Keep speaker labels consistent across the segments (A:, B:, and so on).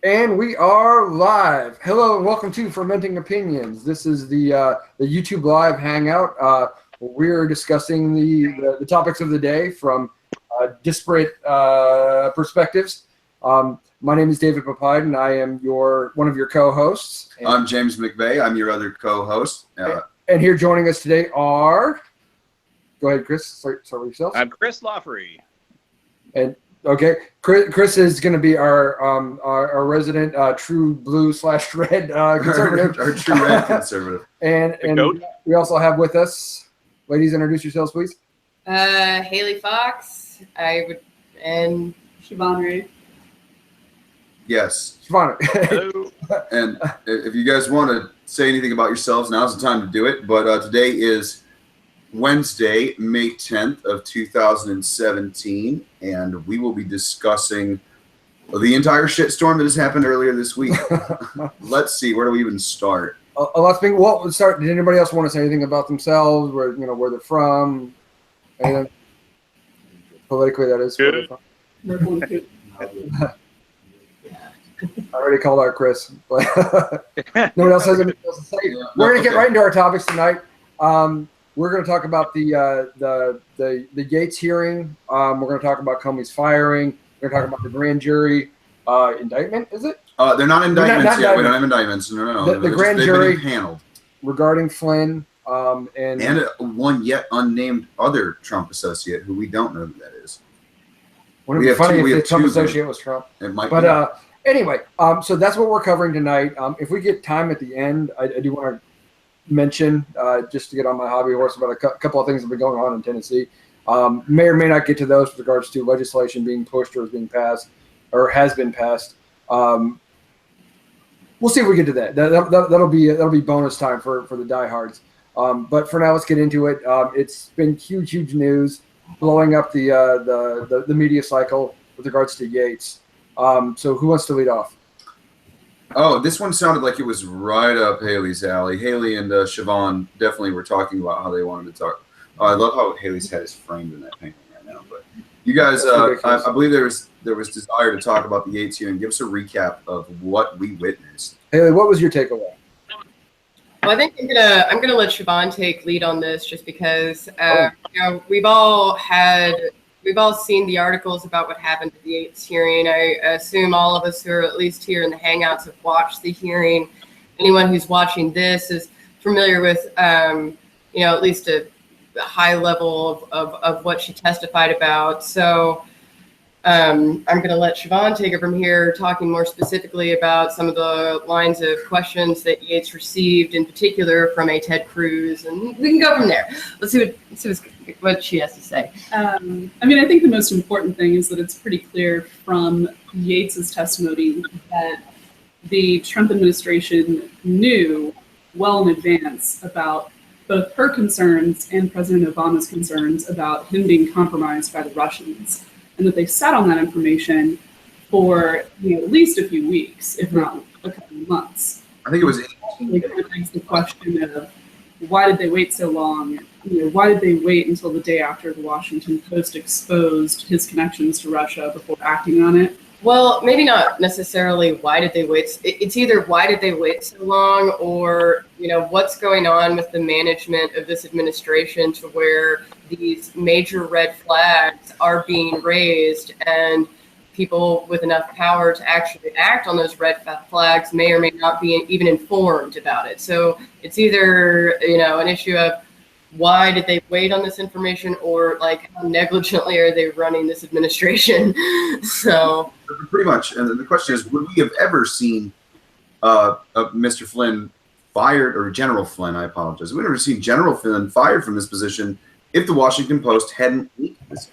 A: And we are live. Hello and welcome to Fermenting Opinions. This is the YouTube live hangout. We're discussing the topics of the day from disparate perspectives. My name is David Papide, and I am one of your co-hosts.
B: I'm James McVeigh. I'm your other co-host.
A: And here joining us today are... Go ahead, Chris. Start with yourself.
C: I'm Chris Lawfrey.
A: And okay, Chris is going to be our resident true blue / red conservative.
B: Our true red conservative.
A: and we also have with us, ladies, introduce yourselves, please.
D: Haley Fox, and Siobhan Reed.
B: Yes.
A: Siobhan.
C: Hello.
B: And if you guys want to say anything about yourselves, now's the time to do it. But today is Wednesday, May 10th of 2017, and we will be discussing the entire shitstorm that has happened earlier this week. Let's see, where do we even start?
A: Let's start. Did anybody else want to say anything about themselves? Where they're from? Anything politically, that is. Where they're from? I already called out Chris, but no one else has anything else to say.
B: Yeah,
A: We're going to get right into our topics tonight. We're going to talk about the Yates hearing. We're going to talk about Comey's firing. We're going to talk about the grand jury indictment. Is it?
B: They're not indictments yet. We don't have indictments. No.
A: The grand jury
B: handled
A: regarding Flynn and
B: one yet unnamed other Trump associate who we don't know who that is.
A: Wouldn't it be funny if the Trump associate was Trump?
B: It might.
A: But anyway, so that's what we're covering tonight. If we get time at the end, I do want to mention, just to get on my hobby horse, about a couple of things that have been going on in Tennessee. May or may not get to those with regards to legislation being pushed or is being passed or has been passed. We'll see if we get to that. That'll be bonus time for the diehards. But for now, let's get into it. It's been huge news, blowing up the media cycle with regards to Yates. So who wants to lead off?
B: Oh, this one sounded like it was right up Haley's alley. Haley and Siobhan definitely were talking about how they wanted to talk. I love how Haley's head is framed in that painting right now. But you guys, I believe there was desire to talk about the Yates hearing. Give us a recap of what we witnessed.
A: Haley, what was your takeaway?
D: Well, I think I'm gonna let Siobhan take lead on this, just because we've all seen the articles about what happened at the Yates hearing. I assume all of us who are at least here in the Hangouts have watched the hearing. Anyone who's watching this is familiar with, at least a high level of what she testified about. So I'm going to let Siobhan take it from here, talking more specifically about some of the lines of questions that Yates received, in particular from a Ted Cruz, and we can go from there. Let's see what she has to say.
E: I think the most important thing is that it's pretty clear from Yates's testimony that the Trump administration knew well in advance about both her concerns and President Obama's concerns about him being compromised by the Russians, and that they sat on that information for at least a few weeks, if not a couple of months.
B: I think it was.
E: It begs the question of why did they wait so long? Why did they wait until the day after the Washington Post exposed his connections to Russia before acting on it?
D: Well, maybe not necessarily why did they wait. It's either why did they wait so long, or what's going on with the management of this administration to where these major red flags are being raised, and people with enough power to actually act on those red flags may or may not be even informed about it. So it's either an issue of why did they wait on this information, or how negligently are they running this administration? So
B: pretty much. And the question is, would we have ever seen Mr. Flynn fired, or General Flynn, I apologize. We've never seen General Flynn fired from this position if the Washington Post hadn't leaked this.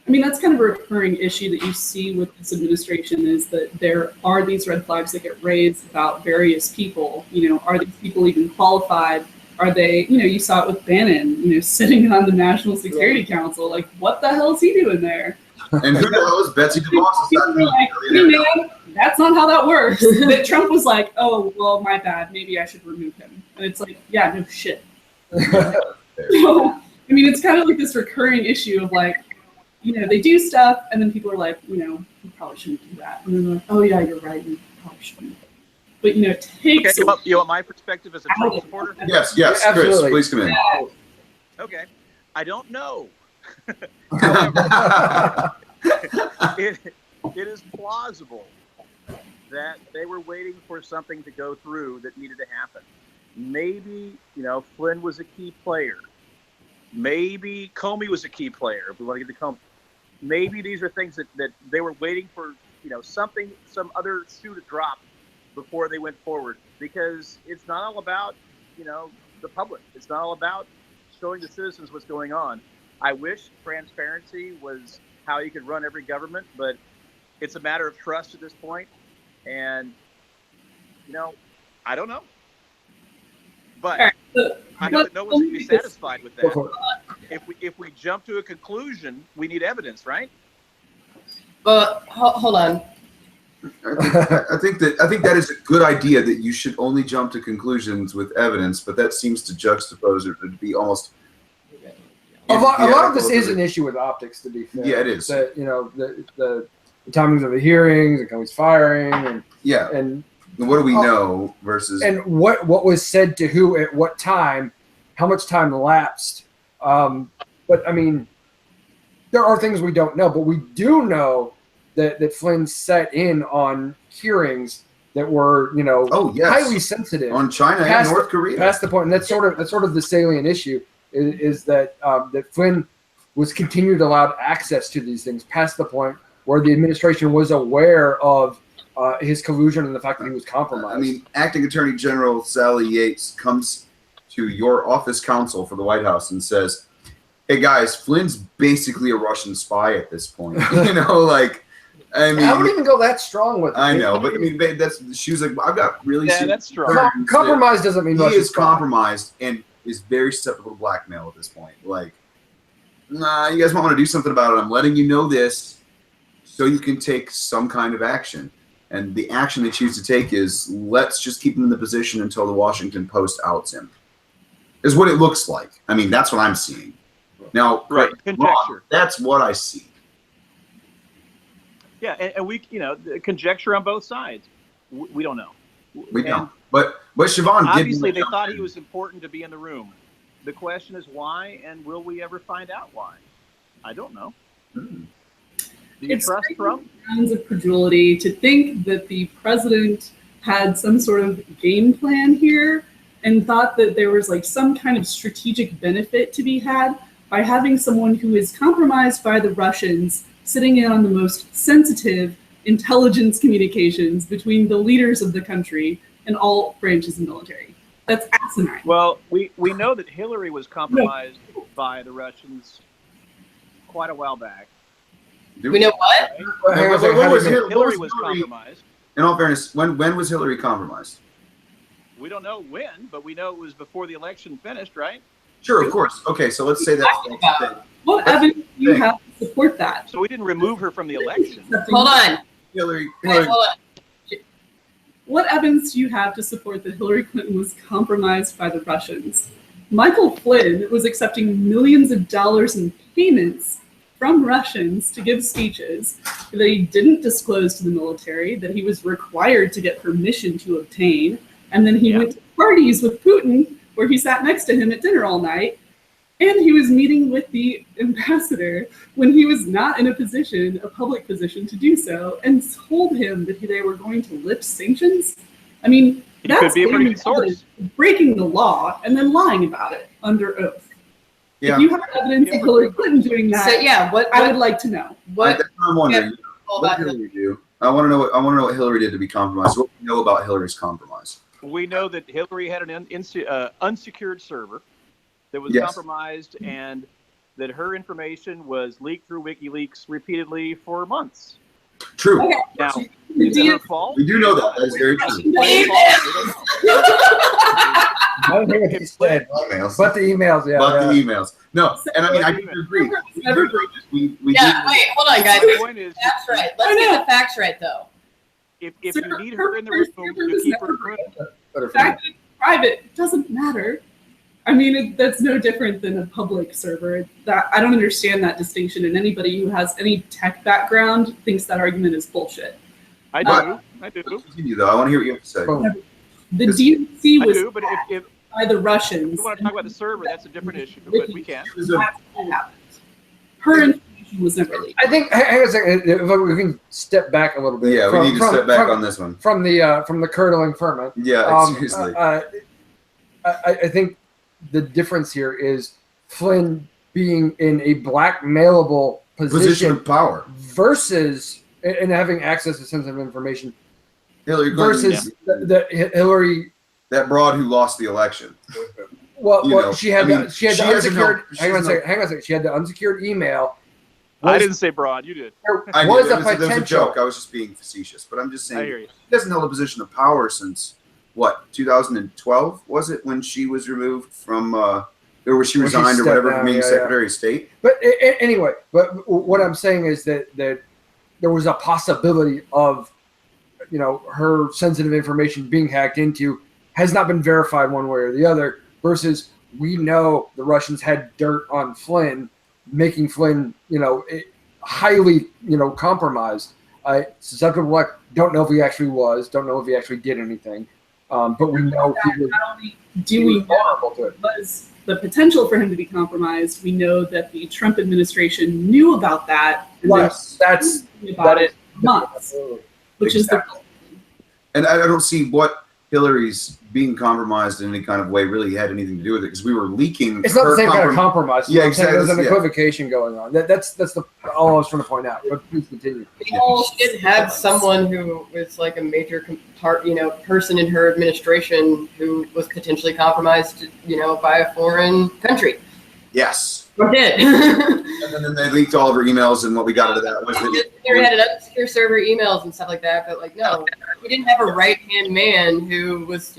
E: That's kind of a recurring issue that you see with this administration, is that there are these red flags that get raised about various people. Are these people even qualified? Are they, you saw it with Bannon, sitting on the National Security Council. What the hell is he doing there?
B: And who the hell is Betsy DeVos?
E: People were like, hey man, that's not how that works. That Trump was like, oh, well, my bad. Maybe I should remove him. And it's like, yeah, no shit. So, it's kind of like this recurring issue of they do stuff, and then people are like, you probably shouldn't do that. And then they're like, oh yeah, you're right, you probably shouldn't. But it takes.
C: Okay, you want my perspective as a Trump supporter?
B: Yes,
A: Yeah,
B: Chris,
A: absolutely.
B: please come in.
C: Okay, I don't know. It is plausible that they were waiting for something to go through that needed to happen. Maybe, Flynn was a key player. Maybe Comey was a key player, if we want to get to Comey. Maybe these are things that they were waiting for, some other shoe to drop before they went forward. Because it's not all about, the public. It's not all about showing the citizens what's going on. I wish transparency was how you could run every government, but it's a matter of trust at this point. And, I don't know. But I know that no one's going to be satisfied with that. If we jump to a conclusion, we need evidence, right?
D: But hold on.
B: I think that is a good idea, that you should only jump to conclusions with evidence, but that seems to juxtapose it to be almost.
A: A lot of this is an issue with optics, to be fair.
B: Yeah, it is.
A: That, the timings of the hearings and Comey's firing, and and
B: what do we know versus
A: and what was said to who at what time, how much time elapsed. But I mean, there are things we don't know, but we do know that Flynn set in on hearings that were highly sensitive
B: on China and North Korea.
A: Past the point, and that's sort of the salient issue is that that Flynn was continued allowed access to these things past the point where the administration was aware of his collusion and the fact that he was compromised.
B: I mean, Acting Attorney General Sally Yates comes to your office counsel for the White House and says, "Hey guys, Flynn's basically a Russian spy at this point." I mean,
A: I wouldn't even go that strong with it.
B: I know, but I mean, she was like, "I've got really
C: that's strong.
A: Compromise doesn't mean
B: he
A: Russian
B: is
A: spy.
B: compromised and is very susceptible to blackmail at this point. Like, nah, you guys might want to do something about it. I'm letting you know this so you can take some kind of action. And the action they choose to take is, let's just keep him in the position until the Washington Post outs him. Is what it looks like. I mean, that's what I'm seeing. Now,
C: right, conjecture.
B: That's what I see.
C: Yeah, and we, conjecture on both sides. We don't know.
B: We don't. But Siobhan
C: obviously they thought he was important to be in the room. The question is why, and will we ever find out why? I don't know. Do you trust Trump?
E: Grounds of credulity to think that the president had some sort of game plan here and thought that there was some kind of strategic benefit to be had by having someone who is compromised by the Russians sitting in on the most sensitive intelligence communications between the leaders of the country and all branches of the military. That's asinine.
C: Well, we know that Hillary was compromised by the Russians quite a while back.
D: We know what?
C: Hillary was compromised.
B: In all fairness, when was Hillary compromised?
C: We don't know when, but we know it was before the election finished, right?
B: Sure, of course. Okay, so let's say that.
E: What evidence do you have to support that?
C: So we didn't remove her from the election.
D: Hold on.
B: Hillary.
D: Hold on.
E: What evidence do you have to support that Hillary Clinton was compromised by the Russians? Michael Flynn was accepting millions of dollars in payments from Russians to give speeches that he didn't disclose to the military, that he was required to get permission to obtain, and then he went to parties with Putin where he sat next to him at dinner all night, and he was meeting with the ambassador when he was not in a public position to do so, and told him that they were going to lift sanctions. I mean, that's
C: could be a pretty good source.
E: Breaking the law and then lying about it under oath.
B: Yeah.
E: If you have evidence of Hillary Clinton doing that,
D: So
E: what I would like to know.
B: That's what I'm wondering. What did Hillary do? I want to know. I want to know what Hillary did to be compromised. What do we know about Hillary's compromise?
C: We know that Hillary had an unsecured server that was compromised, and that her information was leaked through WikiLeaks repeatedly for months.
B: True.
E: Okay.
C: Now, is it her fault?
B: We do know that. That's very true.
A: I don't hear what he said. But the emails,
B: the emails. No, and I mean, I do agree.
D: Wait, hold on, guys.
C: The point is,
D: That's right. Let's get the facts right, though.
C: If you need her in the room, you keep her in the room.
E: The fact that it's private doesn't matter. I mean, that's no different than a public server. That I don't understand that distinction, and anybody who has any tech background thinks that argument is bullshit.
C: I do.
B: Continue, though. I want to hear what you have to say.
E: The DNC
C: I
E: was
C: do, but if
E: by the Russians.
C: we want to talk about the server, that's a different issue, but we can.
E: Her information was never leaked.
A: I think. Hang on a second. If we can step back a little bit.
B: Yeah, we need to step back on this one.
A: From the curdling ferment.
B: Yeah, seriously.
A: I think the difference here is Flynn being in a blackmailable
B: Position of power
A: versus and having access to sensitive information
B: Hillary Clinton,
A: versus the Hillary.
B: that broad who lost the election.
A: Well, she had the unsecured.
B: Hang on a
A: second. She had the unsecured email.
C: I didn't say broad. You did.
A: There
B: I
A: was
B: did.
A: a
B: It was a
A: potential.
B: joke. I was just being facetious, but I'm just saying
C: I hear you.
B: she hasn't held a position of power since what 2012 was it when she was removed from or was she
A: When she
B: resigned or
A: stepped
B: whatever
A: down,
B: from being
A: yeah,
B: Secretary of State?
A: But anyway, but what I'm saying is that there was a possibility of, her sensitive information being hacked into has not been verified one way or the other. Versus we know the Russians had dirt on Flynn, making Flynn, highly, compromised. Susceptible. Don't know if he actually was. Don't know if he actually did anything. But we know he was.
E: Not only do we know was the potential for him to be compromised, we know that the Trump administration knew about that. And
A: That's
E: about it months, which
B: Exactly. And I don't see what Hillary's being compromised in any kind of way really had anything to do with it because we were leaking.
A: It's not the same kind of compromise.
B: Yeah, exactly.
A: There's an equivocation going on. That's all I was trying to point out. But please continue.
D: She did have someone who was like a major person in her administration who was potentially compromised, by a foreign country.
B: Yes.
D: Or did.
B: And then they leaked all of her emails, and what we got out of that was that
D: They had an unsecure server emails and stuff like that, but no, we didn't have a right-hand man who was,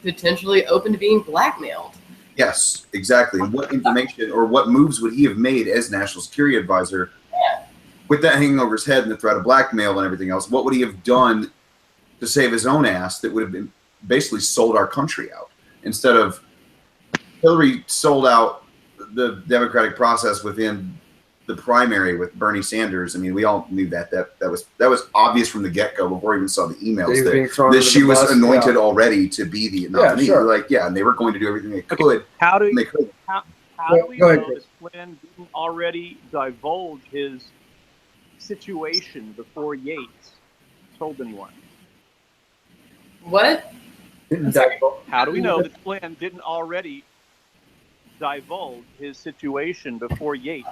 D: potentially open to being blackmailed.
B: yes, exactly. And what information or what moves would he have made as national security advisor with that hanging over his head and the threat of blackmail and everything else? What would he have done to save his own ass that would have been basically sold our country out instead of Hillary sold out the democratic process within the primary with Bernie Sanders? I mean, we all knew that was obvious from the get-go before we even saw the emails that she was anointed already to be the nominee.
A: Sure.
B: And they were going to do everything they could.
C: How do we
A: Go ahead,
C: know that Flynn didn't already divulge his situation before Yates told anyone?
D: What?
C: How do we know that Flynn didn't already divulge his situation before Yates?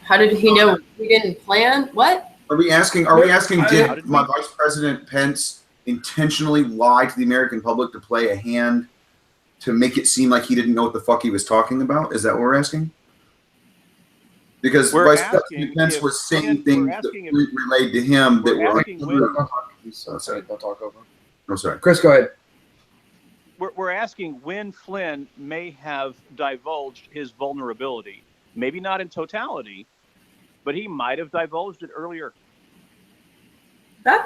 D: How did he know we didn't plan? What?
B: Are we asking, did my Vice President Pence intentionally lie to the American public to play a hand to make it seem like he didn't know what the fuck he was talking about? Is that what we're asking? Because Vice President Pence was saying things that relayed to him that were untrue.
A: Sorry, don't talk over.
B: I'm sorry.
A: Chris, go ahead.
C: We're asking when Flynn may have divulged his vulnerability. Maybe not in totality, but he might have divulged it earlier.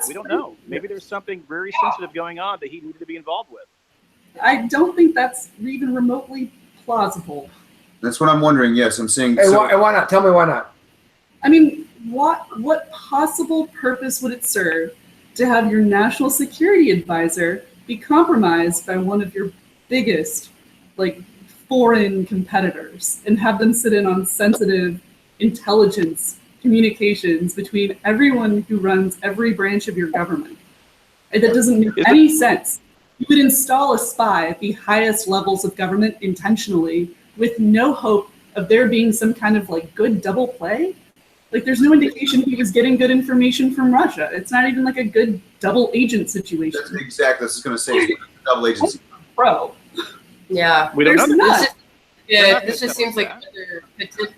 C: We don't know. Maybe there's something very sensitive going on that he needed to be involved with.
E: I don't think that's even remotely plausible.
B: That's what I'm wondering. Yes, I'm saying.
A: Hey, why not? Tell me why not.
E: I mean, what possible purpose would it serve to have your national security advisor be compromised by one of your biggest, foreign competitors and have them sit in on sensitive intelligence communications between everyone who runs every branch of your government? That doesn't make any sense. You would install a spy at the highest levels of government intentionally with no hope of there being some kind of good double play. There's no indication he was getting good information from Russia. It's not even a good double agent situation.
B: That's exactly. This is going to say it's double agency.
E: Pro.
D: Yeah.
C: We don't know.
D: This just seems like another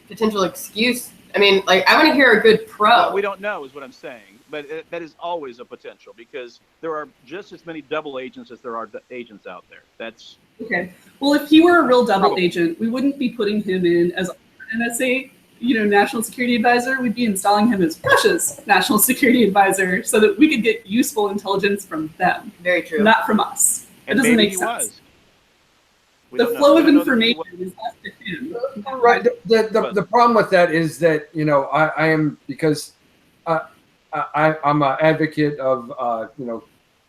D: potential excuse. I mean, I want to hear a good pro.
C: We don't know is what I'm saying, but that is always a potential because there are just as many double agents as there are agents out there. That's
E: okay. Well, if he were a real double agent, we wouldn't be putting him in as NSA, national security advisor. We'd be installing him as Russia's national security advisor so that we could get useful intelligence from them.
D: Very true.
E: Not from us. It doesn't make sense. The flow of information is left to him.
A: Right. The problem with that is that, you know, I am, because I'm an advocate of,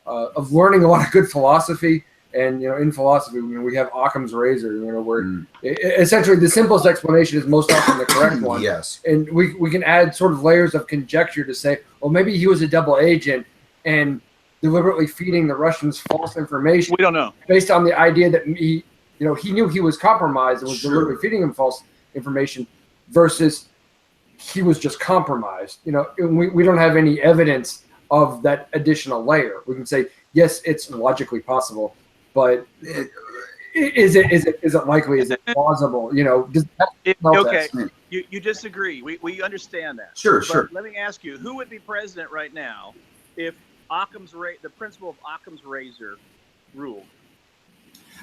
A: of learning a lot of good philosophy. And, you know, in philosophy, you know, we have Occam's razor, you know, where essentially the simplest explanation is most often the correct one.
B: Yes.
A: And we can add sort of layers of conjecture to say, well, maybe he was a double agent and deliberately feeding the Russians false information.
C: We don't know.
A: Based on the idea that he knew he was compromised and was deliberately feeding him false information versus he was just compromised. You know, we don't have any evidence of that additional layer. We can say, yes, it's logically possible. But is it likely? Is it plausible? You know,
C: okay, you disagree. We understand that.
B: Sure.
C: Let me ask you, who would be president right now if the principle of Occam's razor ruled?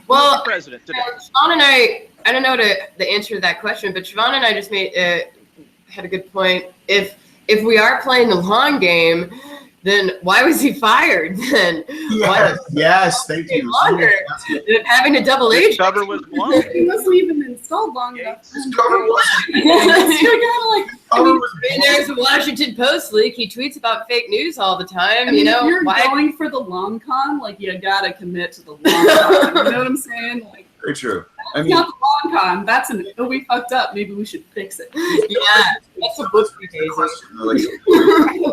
D: Well,
C: president today?
D: Siobhan and I don't know the answer to that question, but Siobhan and I just had a good point. If we are playing the long game, then why was he fired then?
B: Yes, thank you.
D: Longer than having a double agent.
C: Cover was blown.
E: He wasn't even installed long enough.
B: His cover was.
D: There's a Washington Post leak. He tweets about fake news all the time.
E: I mean,
D: you know,
E: if you're going for the long con, like, you gotta commit to the long con. You know what I'm saying? Like,
B: very true.
E: That's not the long con. That's we fucked up. Maybe we should fix it.
D: Yeah, that's a whoopsie daisy.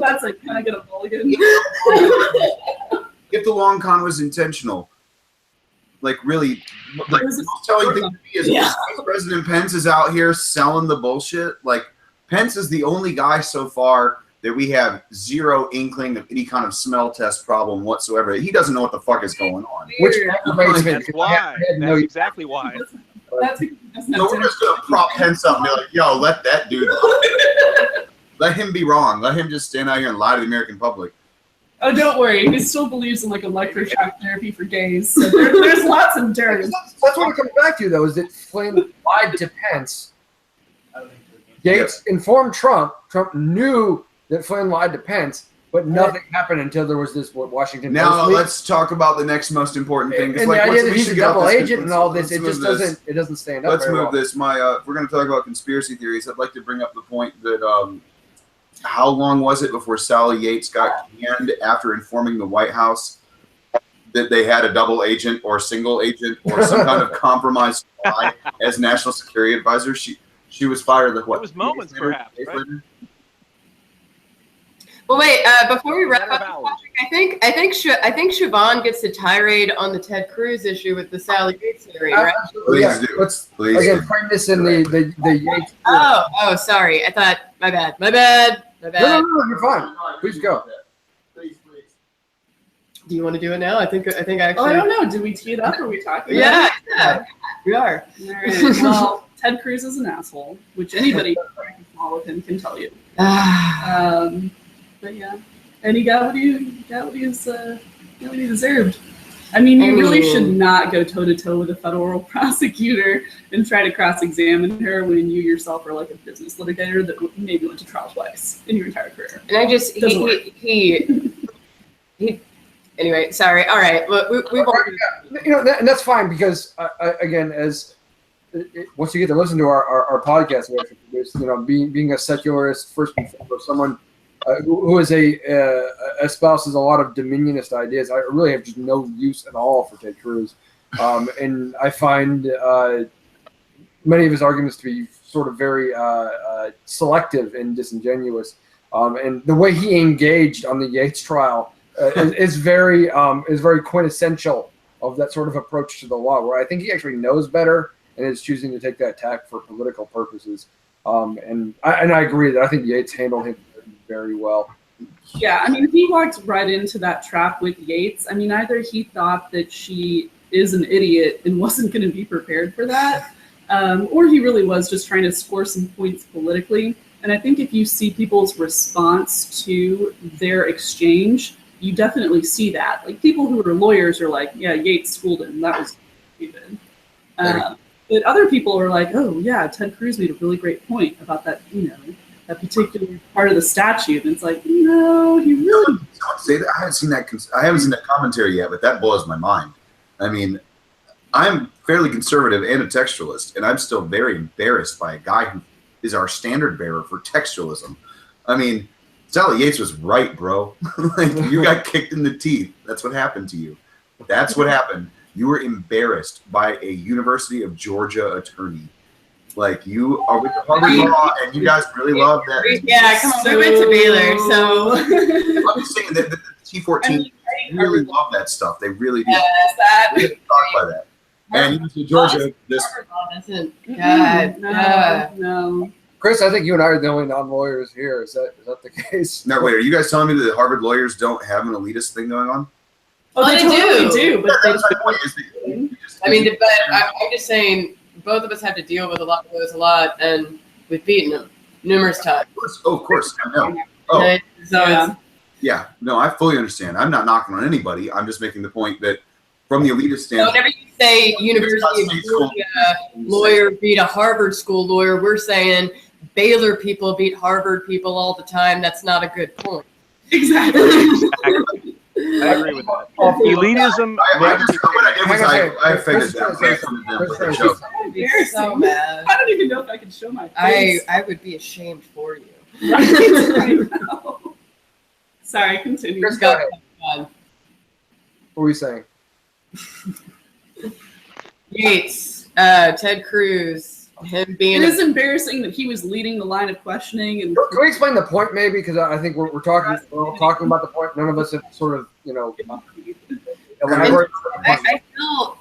E: That's like, can I get a mulligan?
B: If the long con was intentional, like really, like the most telling thing to me is President Pence is out here selling the bullshit. Like, Pence is the only guy so far that we have zero inkling of any kind of smell test problem whatsoever. He doesn't know what the fuck is going on.
A: Which
C: That's why. That's exactly why.
B: No, we're just gonna prop Pence up and be like, "Yo, let that dude let him be wrong. Let him just stand out here and lie to the American public."
E: Oh, don't worry. He still believes in like electroshock therapy for gays. So there's lots of dirt.
A: That's what it comes back to, though, is that Flynn lied to Pence. Yates informed Trump. Trump knew that Flynn lied to Pence, but nothing happened until there was this Washington Post
B: Now
A: leak.
B: let's talk about the next most important thing.
A: And
B: like,
A: the idea that he's a double agent and all
B: let's
A: this, it
B: move
A: just
B: this.
A: doesn't stand up.
B: Let's
A: very
B: move
A: well.
B: this. If we're going to talk about conspiracy theories, I'd like to bring up the point that how long was it before Sally Yates got canned after informing the White House that they had a double agent or single agent or some kind of compromised spy as national security advisor? She was fired. Like, what?
C: It was moments, perhaps. Right?
D: Well, wait. Before we wrap up, I think Siobhan gets to tirade on the Ted Cruz issue with the Sally Yates hearing, right?
B: Please do.
A: Let's
B: Please
A: again
B: do.
A: frame this in the Yates.
D: Oh, sorry. I thought my bad.
A: No, you're fine. Please go.
B: Please.
D: Do you want to do it now? I think actually.
E: Oh, I don't know. Did we tee it up? Or are we talking?
D: Yeah, we are.
E: All right. Well, Ted Cruz is an asshole, which anybody who can follow him can tell you. But yeah, and he got what he deserved. I mean, you really should not go toe-to-toe with a federal prosecutor and try to cross-examine her when you yourself are like a business litigator that maybe went to trial twice in your entire career.
D: And I just, he anyway, sorry. All right. Well, we've already...
A: And that's fine because, again, once you get to listen to our podcast, being a secularist, first and foremost, someone who is espouses a lot of dominionist ideas. I really have just no use at all for Ted Cruz, and I find many of his arguments to be sort of very selective and disingenuous. And the way he engaged on the Yates trial is very quintessential of that sort of approach to the law, where I think he actually knows better and is choosing to take that tack for political purposes. And I agree that I think Yates handled him very well.
E: Yeah, I mean, he walked right into that trap with Yates. I mean, either he thought that she is an idiot and wasn't going to be prepared for that, or he really was just trying to score some points politically. And I think if you see people's response to their exchange, you definitely see that. Like, people who are lawyers are like, yeah, Yates schooled him. That was stupid. But other people are like, oh, yeah, Ted Cruz made a really great point about that, that particular part of the statute. And it's like, no, he really...
B: Say that. I haven't seen that commentary yet, but that blows my mind. I mean, I'm fairly conservative and a textualist, and I'm still very embarrassed by a guy who is our standard bearer for textualism. I mean, Sally Yates was right, bro. Like, you got kicked in the teeth. That's what happened to you. That's what happened. You were embarrassed by a University of Georgia attorney. Like, you are with the Harvard Law, and you guys really love that.
D: Yeah, come on, we went to Baylor, so.
B: I'm just saying that the T14 really love that stuff. They really do.
D: Yes, that.
B: They get talked by that. And University of Georgia, this.
D: God,
E: No.
A: Chris, I think you and I are the only non-lawyers here. Is that the case?
B: Now, wait, are you guys telling me that the Harvard lawyers don't have an elitist thing going on?
E: Oh, they totally do. But they
B: That's my point. Is that you just-
D: I mean, but I'm just saying, both of us have to deal with a lot of those a lot, and we've beaten them numerous times.
B: Of course, I know. Oh,
D: And so it's-
B: yeah. No, I fully understand. I'm not knocking on anybody. I'm just making the point that from the elitist standpoint,
D: whenever you say University of Georgia lawyer beat a Harvard school lawyer, we're saying Baylor people beat Harvard people all the time. That's not a good point.
E: Exactly.
C: I agree with that. Elitism.
B: I offended them. I offended them with the joke.
D: You're so mad.
E: I don't even know if I can show my face.
D: I would be ashamed for you.
E: Right now. Sorry, continue.
A: Chris, go ahead. What were you saying?
D: Yates, Ted Cruz, him being.
E: It is embarrassing that he was leading the line of questioning. And
A: Can we explain the point, maybe? Because I think we're all talking about the point. None of us have sort of, elaborate.
D: I feel,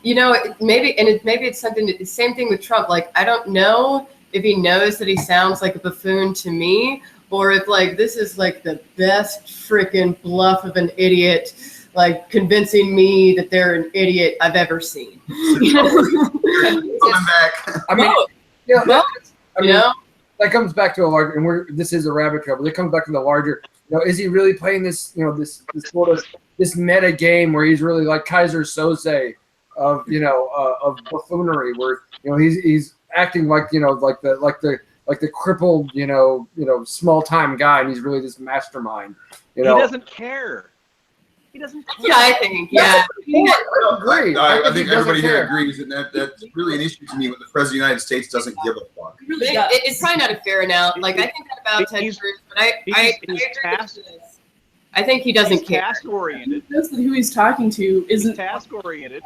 D: maybe it's something. The same thing with Trump. Like, I don't know if he knows that he sounds like a buffoon to me, or if like this is like the best freaking bluff of an idiot, like convincing me that they're an idiot I've ever seen.
B: Coming back.
A: I mean, that comes back to a larger, and this is a rabbit trail, but it comes back to the larger, is he really playing this, this sort of, this meta game where he's really like Kaiser Sose of, of buffoonery, where, he's acting like, like the crippled, small time guy, and he's really this mastermind,
C: He doesn't care. He doesn't care.
D: Yeah, I think, yeah.
A: I agree.
B: I think
A: he
B: everybody
A: doesn't
B: here
A: care.
B: agrees that's really an issue to me when the president of the United States doesn't give a fuck.
D: It's probably not a fair analogy. Like, I think that about Ted Cruz, but I agree with this. I think he doesn't care.
C: Task-oriented.
E: that's who he's talking to
C: He's
E: isn't.
C: task-oriented.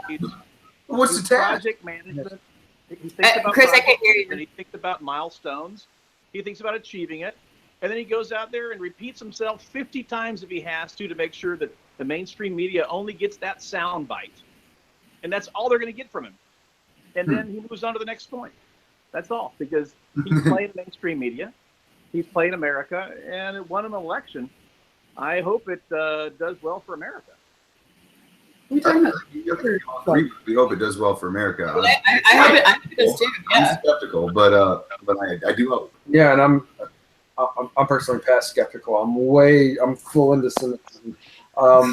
B: What's the
C: He's
B: task?
C: project management. He thinks about
D: Chris, I can't hear you.
C: and he thinks about milestones. He thinks about achieving it. And then he goes out there and repeats himself 50 times if he has to make sure that the mainstream media only gets that sound bite. And that's all they're going to get from him. And then he moves on to the next point. That's all. Because he's playing mainstream media. He's playing America. And it won an election. I hope it does well for America.
E: We talking about?
B: We hope it does well for America.
D: I hope it does too.
B: I'm
D: Yeah.
B: skeptical, but I do hope.
A: Yeah, and I'm personally past skeptical. I'm full into cynicism. But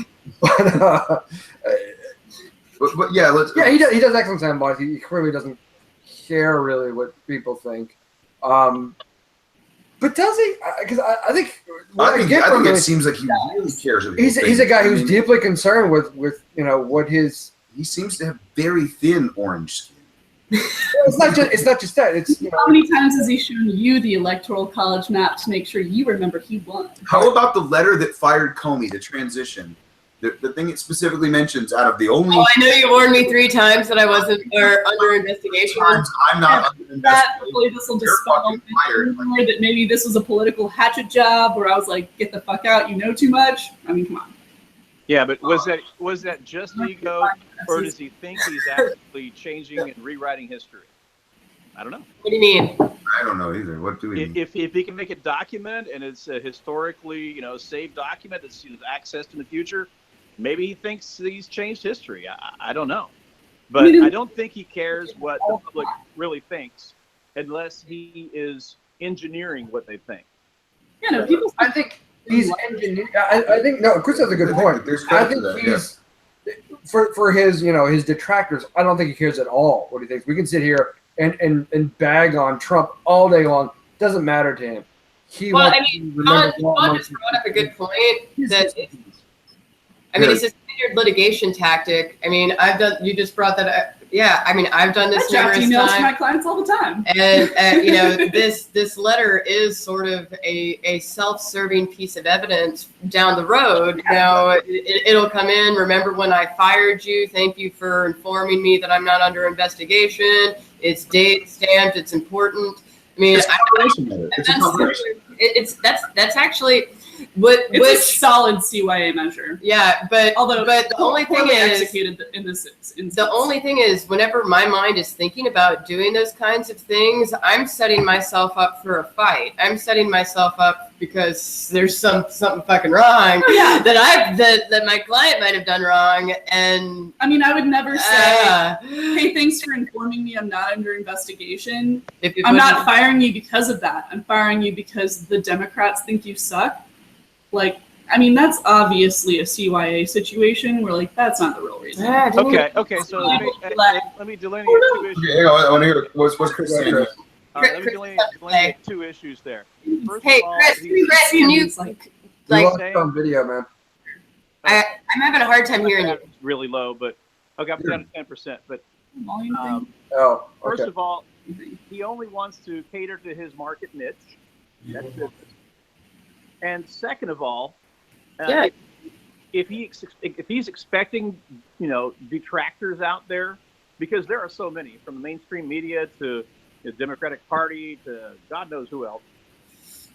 B: yeah,
A: he does excellent soundbites. He clearly doesn't care really what people think. But does he? Because I think
B: I think it seems like he really cares. What
A: he's a guy who's deeply concerned with what his.
B: He seems to have very thin orange skin.
A: It's not just that. It's
E: How many times has he shown you the electoral college map to make sure you remember he won?
B: How about the letter that fired Comey, the transition? The thing it specifically mentions out of the only.
D: Oh, I know you warned me 3 times that I wasn't under investigation.
B: Times I'm not under
E: That
B: investigation.
E: hopefully this will
B: You're
E: dispel
B: fucking fired.
E: more that maybe this was a political hatchet job where I was like, get the fuck out, you know too much. I mean, come on.
C: Yeah, but was that just ego, or does he think he's actually changing and rewriting history? I don't know.
D: What do you mean?
B: I don't know either. What do we mean?
C: If he can make it document and it's a historically saved document that's accessed in the future, maybe he thinks he's changed history. I don't know, but I don't think he cares what the public really thinks unless he is engineering what they think.
E: Yeah, no, people.
A: I think he's engineering. I think no. Chris has a good point.
B: There's
A: I
B: credit
A: think
B: to that,
A: he's for his his detractors. I don't think he cares at all what he thinks. We can sit here and bag on Trump all day long. Doesn't matter to him.
D: Well, I mean, John just brought up a good point that. It's a standard litigation tactic. I mean, you just brought that up. Yeah, I mean, I've done this
E: I draft
D: numerous
E: emails to my
D: times.
E: clients all the time.
D: And you know, this letter is sort of a self-serving piece of evidence down the road. You know, it'll come in. Remember when I fired you? Thank you for informing me that I'm not under investigation. It's date stamped. It's important. I mean,
B: It's a confirmation letter. It's a confirmation.
D: that's actually what
E: It's a solid CYA measure.
D: yeah, but the only thing
E: poorly
D: is
E: executed in this instance.
D: the only thing is whenever my mind is thinking about doing those kinds of things, I'm setting myself up for a fight. I'm setting myself up because there's something fucking wrong that my client might have done wrong. And
E: I mean, I would never say, hey, thanks for informing me I'm not under investigation. I'm not firing you because of that. I'm firing you because the Democrats think you suck. Like, I mean, that's obviously a CYA situation where, like, that's not the real reason.
C: Okay. So let me delineate two issues.
B: Yeah, I want to hear what's Chris saying.
C: Let me delineate two issues there. First
D: Hey,
C: of all,
D: Chris, can you
E: like
A: You on video, man.
D: I'm having a hard time hearing you.
C: It's really low, but okay, I'm down to 10%. But
E: volume thing?
A: Oh,
C: first
A: okay.
C: of all, he only wants to cater to his market niche. That's business. And second of all, if he's expecting, you know, detractors out there, because there are so many, from the mainstream media to the Democratic Party to God knows who else,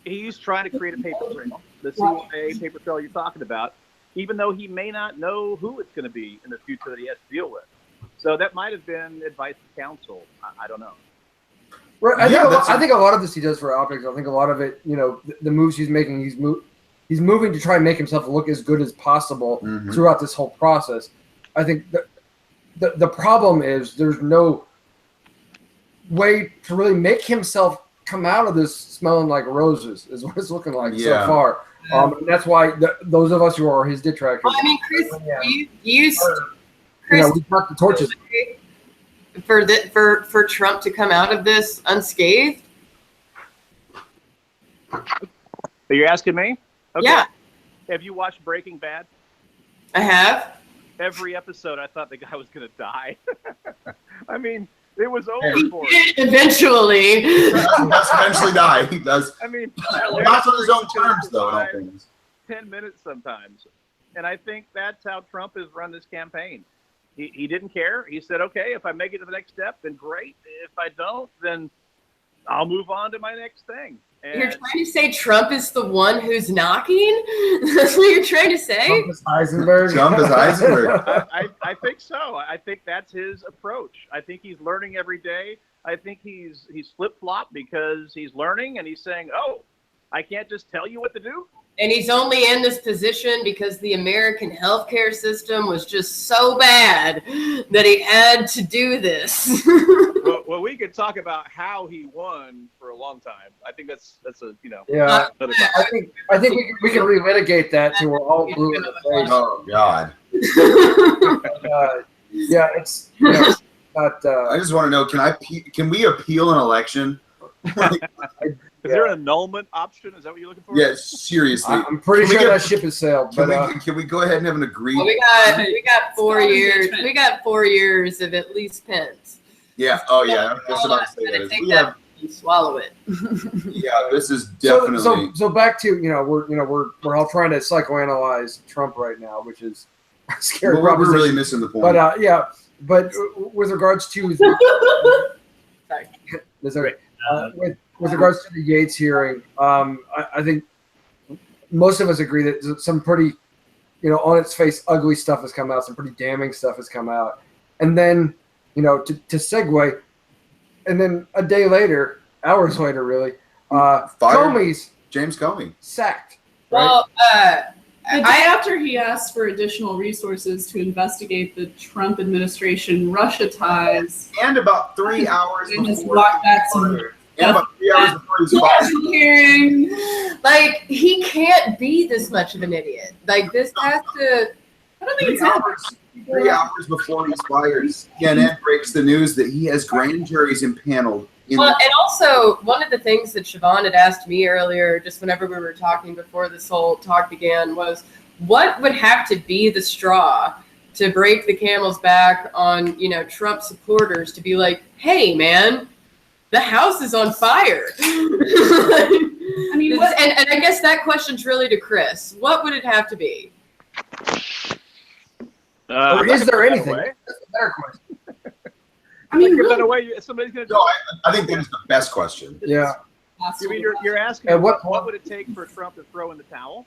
C: he's trying to create a paper trail, the CYA paper trail you're talking about, even though he may not know who it's going to be in the future that he has to deal with. So that might have been advice to counsel. I don't know.
A: Right. I think a lot of this he does for optics. I think a lot of it, you know, the moves he's making, he's moving to try and make himself look as good as possible throughout this whole process. I think the problem is there's no way to really make himself come out of this smelling like roses, is what it's looking like so far. And that's why those of us who are his detractors.
D: Well, I mean, Chris, you used
A: we brought the torches.
D: For Trump to come out of this unscathed?
C: Are you asking me? Okay.
D: Yeah.
C: Have you watched Breaking Bad?
D: I have.
C: Every episode, I thought the guy was going to die. I mean, it was over for him.
D: Eventually.
B: He does eventually die. He does.
C: I mean,
B: not on his own terms, though, I don't think.
C: 10 minutes sometimes. And I think that's how Trump has run this campaign. He didn't care. He said, okay, if I make it to the next step, then great. If I don't, then I'll move on to my next thing. And
D: you're trying to say Trump is the one who's knocking? That's what you're trying to say?
A: Trump is Heisenberg.
C: I think so. I think that's his approach. I think he's learning every day. I think he's flip-flop because he's learning and he's saying, oh, I can't just tell you what to do.
D: And he's only in this position because the American healthcare system was just so bad that he had to do this.
C: well, we could talk about how he won for a long time. I think that's a
A: Yeah. I think we can relitigate that to we're all blue in the face.
B: Oh God.
A: Yeah, it's not.
B: I just want to know: can we appeal an election?
C: Is there an annulment option? Is that what you're looking for?
B: Yeah, seriously.
A: I'm pretty sure that ship has sailed.
B: Can we go ahead and have an agreement?
D: Well, we got 4 years. We got 4 years of at least Pence.
B: Yeah. Oh yeah. I'm just about to say that.
D: Take that and swallow it.
B: Yeah, this is definitely.
A: So back to we're all trying to psychoanalyze Trump right now, which is a scary.
B: Well, we're really missing the point.
A: But but with regards to
D: Sorry.
A: that's okay. With regards to the Yates hearing, I think most of us agree that some pretty, on its face, ugly stuff has come out. Some pretty damning stuff has come out. And then, to segue, and then a day later, hours later, really, Comey's
B: James Comey
A: sacked. Right?
E: Well, the day after he asked for additional resources to investigate the Trump administration Russia ties,
B: and about 3 hours
E: and just
B: before.
E: blocked back some.
B: And about 3 hours before he's fired.
E: Hearing.
D: Like, he can't be this much of an idiot. Like, this has to.
E: I don't think it's
B: 3 hours before he's fired, CNN breaks the news that he has grand juries impaneled.
D: Well, and also, one of the things that Siobhan had asked me earlier, just whenever we were talking before this whole talk began, was what would have to be the straw to break the camel's back on, Trump supporters to be like, hey, man, the house is on fire.
E: I mean,
D: and I guess that question's really to Chris. What would it have to be?
A: Or is there anything? That's a better question.
E: I mean,
C: Like,
E: really,
C: way, somebody's going to.
B: No, I think that is the best question.
A: Yeah.
C: You mean you're asking
A: At what
C: what would it take for Trump to throw in the towel?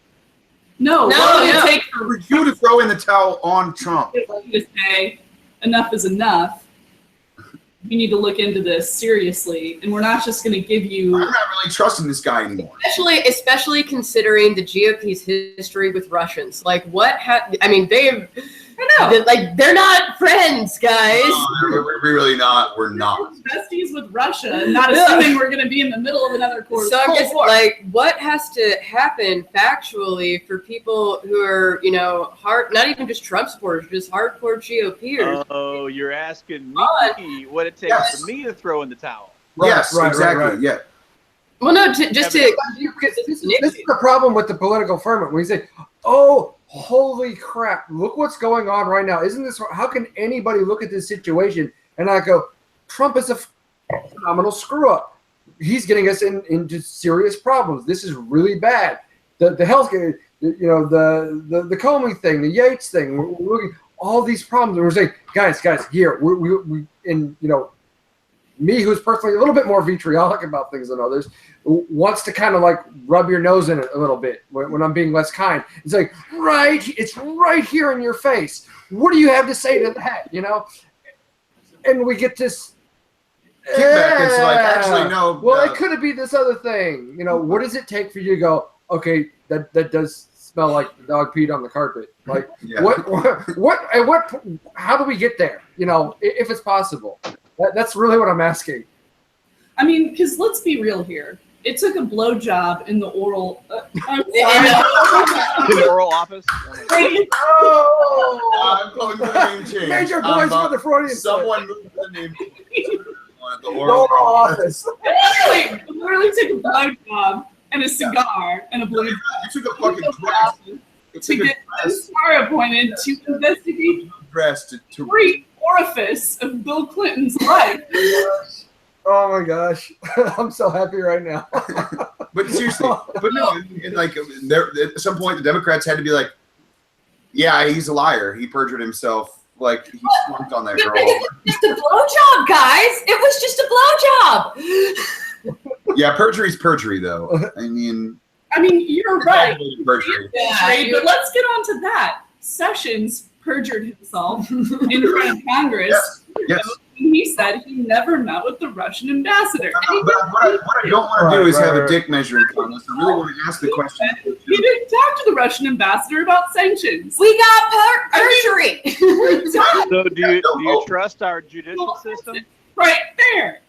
E: no, what would it take
B: For you to throw in the towel on Trump.
E: to say enough is enough? We need to look into this seriously, and we're not just going to give you.
B: I'm not really trusting this guy anymore.
D: Especially considering the GOP's history with Russians. Like, they're not friends, guys.
B: We're really not. We're not.
E: Besties with Russia, not assuming we're going to be in the middle of another Cold
D: So I'm just
E: War.
D: like, what has to happen factually for people who are, not even just Trump supporters, just hardcore GOPers?
C: Oh, you're asking me what it takes for me to throw in the towel.
B: Yes,
A: Right,
B: exactly.
A: right.
B: Yeah.
D: Well, no, just to.
A: This is the problem with the political ferment. When you say, oh, holy crap, look what's going on right now. Isn't this, how can anybody look at this situation and not go, Trump is a phenomenal screw up. He's getting us into serious problems. This is really bad. The health care, the Comey thing, the Yates thing, we're looking all these problems. And we're saying, guys, here, me, who's personally a little bit more vitriolic about things than others, wants to kind of like rub your nose in it a little bit when I'm being less kind. It's like, it's right here in your face. What do you have to say to that? And we get this
B: Kickback. It's like, actually, no.
A: Well, it could be this other thing. What does it take for you to go, okay, that does smell like the dog peed on the carpet. Like,
B: Yeah.
A: how do we get there? If it's possible. That's really what I'm asking.
E: I mean, because let's be real here. It took a blowjob in the oral.
C: In the oral office.
A: Oh!
B: I'm calling for the name change.
A: Major boys for the Freudian.
B: Someone moved the name. The
A: Oral office.
E: Literally took a blowjob and a cigar and a blue.
B: You took a fucking dress.
E: To get this star appointed to investigate
B: dress to
E: every orifice of Bill Clinton's life.
A: Oh my gosh, I'm so happy right now.
B: But seriously, at some point the Democrats had to be like, yeah, he's a liar. He perjured himself. Like, he slumped on that girl.
D: Just a blowjob, guys. It was just a blowjob.
B: Yeah, perjury's perjury, though. I mean,
E: you're right.
B: Perjury.
E: But let's get on to that. Sessions perjured himself in front of Congress.
B: Yes.
E: And he said he never met with the Russian ambassador.
B: But what I don't want to do is have a dick measuring contest. I really want to ask the question.
E: He didn't talk to the Russian ambassador about sanctions.
D: We got perjury.
C: So do you trust our judicial system?
E: Right there.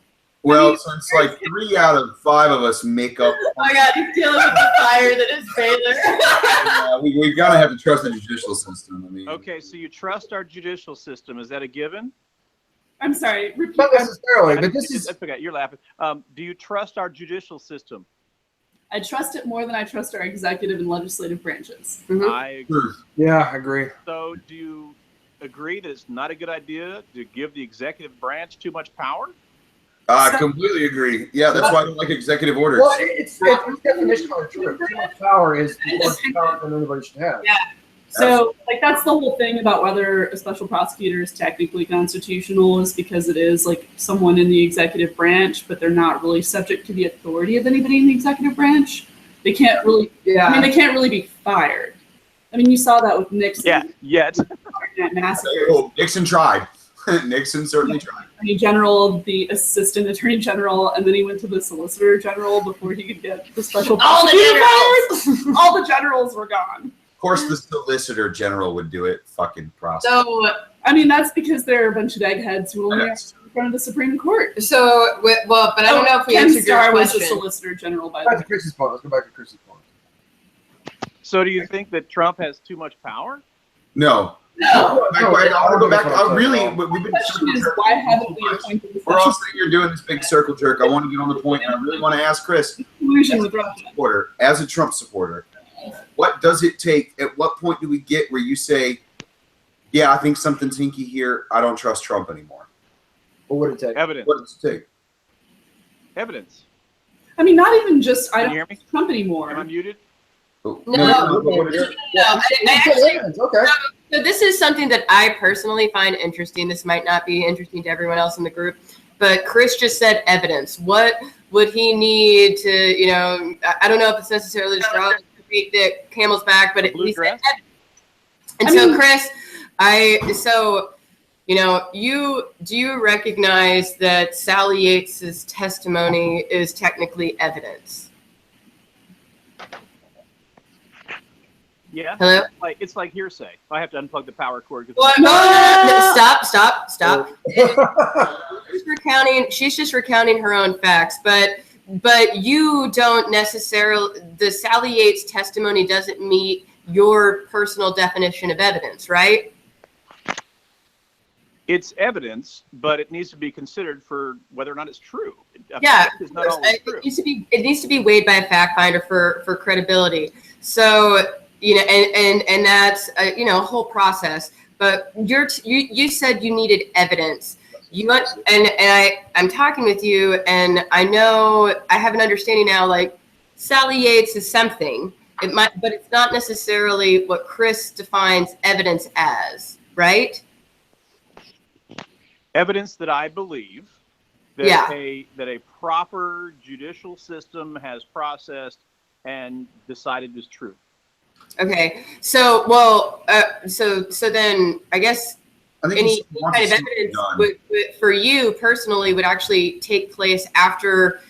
B: Well, since like 3 out of 5 of us make up.
D: Oh my God, he's dealing with the fire that is Baylor.
B: We've got to have to trust the judicial system.
C: Okay, so you trust our judicial system. Is that a given?
E: I'm sorry. Repeat.
A: Not necessarily, but this is.
C: Okay, you're laughing. Do you trust our judicial system?
E: I trust it more than I trust our executive and legislative branches.
D: Mm-hmm.
C: I agree.
A: Yeah, I agree.
C: So do you agree that it's not a good idea to give the executive branch too much power?
B: I completely agree. Yeah, that's why I don't like executive orders.
A: Well, it's definitionally true. Too much power is more power than anybody should have.
E: Yeah. So, that's the whole thing about whether a special prosecutor is technically constitutional is because it is someone in the executive branch, but they're not really subject to the authority of anybody in the executive branch. They can't really.
A: Yeah.
E: They can't really be fired. You saw that with Nixon.
C: Yeah. Yet.
E: That massacre.
B: Oh, Nixon tried. Nixon certainly tried.
E: Attorney General, the assistant attorney general, and then he went to the solicitor general before he could get the special prosecutor powers. All the generals were gone.
B: Of course, the solicitor general would do it. Fucking prosecute.
D: So,
E: that's because they're a bunch of eggheads who only have to in front of the Supreme Court.
D: So, but I don't know if we
E: Ken
D: answered your
E: Starr was the
D: question.
E: solicitor general, by the
A: Back
E: way.
A: to Chris's point. Let's go back to Chris's point.
C: So do you think that Trump has too much power?
B: No. I want to go back. We've been
E: The question is, why haven't we appointed the
B: We're all
E: special
B: sitting here doing this big circle jerk. I want to get on the point, and I really want to ask Chris,
E: collusion with Russia?
B: as a Trump supporter, what does it take? At what point do we get where you say, Yeah, I think something's hinky here. I don't trust Trump anymore.
A: What would it take?
C: Evidence.
B: What does it take?
C: Evidence.
E: I mean, not even just I
C: Can
E: don't
C: you hear me?
E: trust Trump anymore.
C: Am I muted?
B: Oh,
D: No.
B: what is it?
A: Okay.
D: So this is something that I personally find interesting. This might not be interesting to everyone else in the group, but Chris just said evidence. What would he need to, I don't know if it's necessarily to straw the camel's back, but he said evidence. And so, Chris, do you recognize that Sally Yates's testimony is technically evidence?
C: Yeah.
D: Hello?
C: It's like hearsay. I have to unplug the power cord.
D: Well, no, stop. She's just recounting her own facts, but you don't necessarily, the Sally Yates testimony doesn't meet your personal definition of evidence, right?
C: It's evidence, but it needs to be considered for whether or not it's true.
D: Yeah,
C: it's not always true.
D: It needs to be weighed by a fact finder for credibility. So, and that's a whole process. But you said you needed evidence. I'm talking with you, and I know I have an understanding now. Like Sally Yates is something. It might, but it's not necessarily what Chris defines evidence as, right?
C: Evidence that I believe that a proper judicial system has processed and decided is true.
D: Okay, so then I guess any kind of evidence would, for you personally, would actually take place after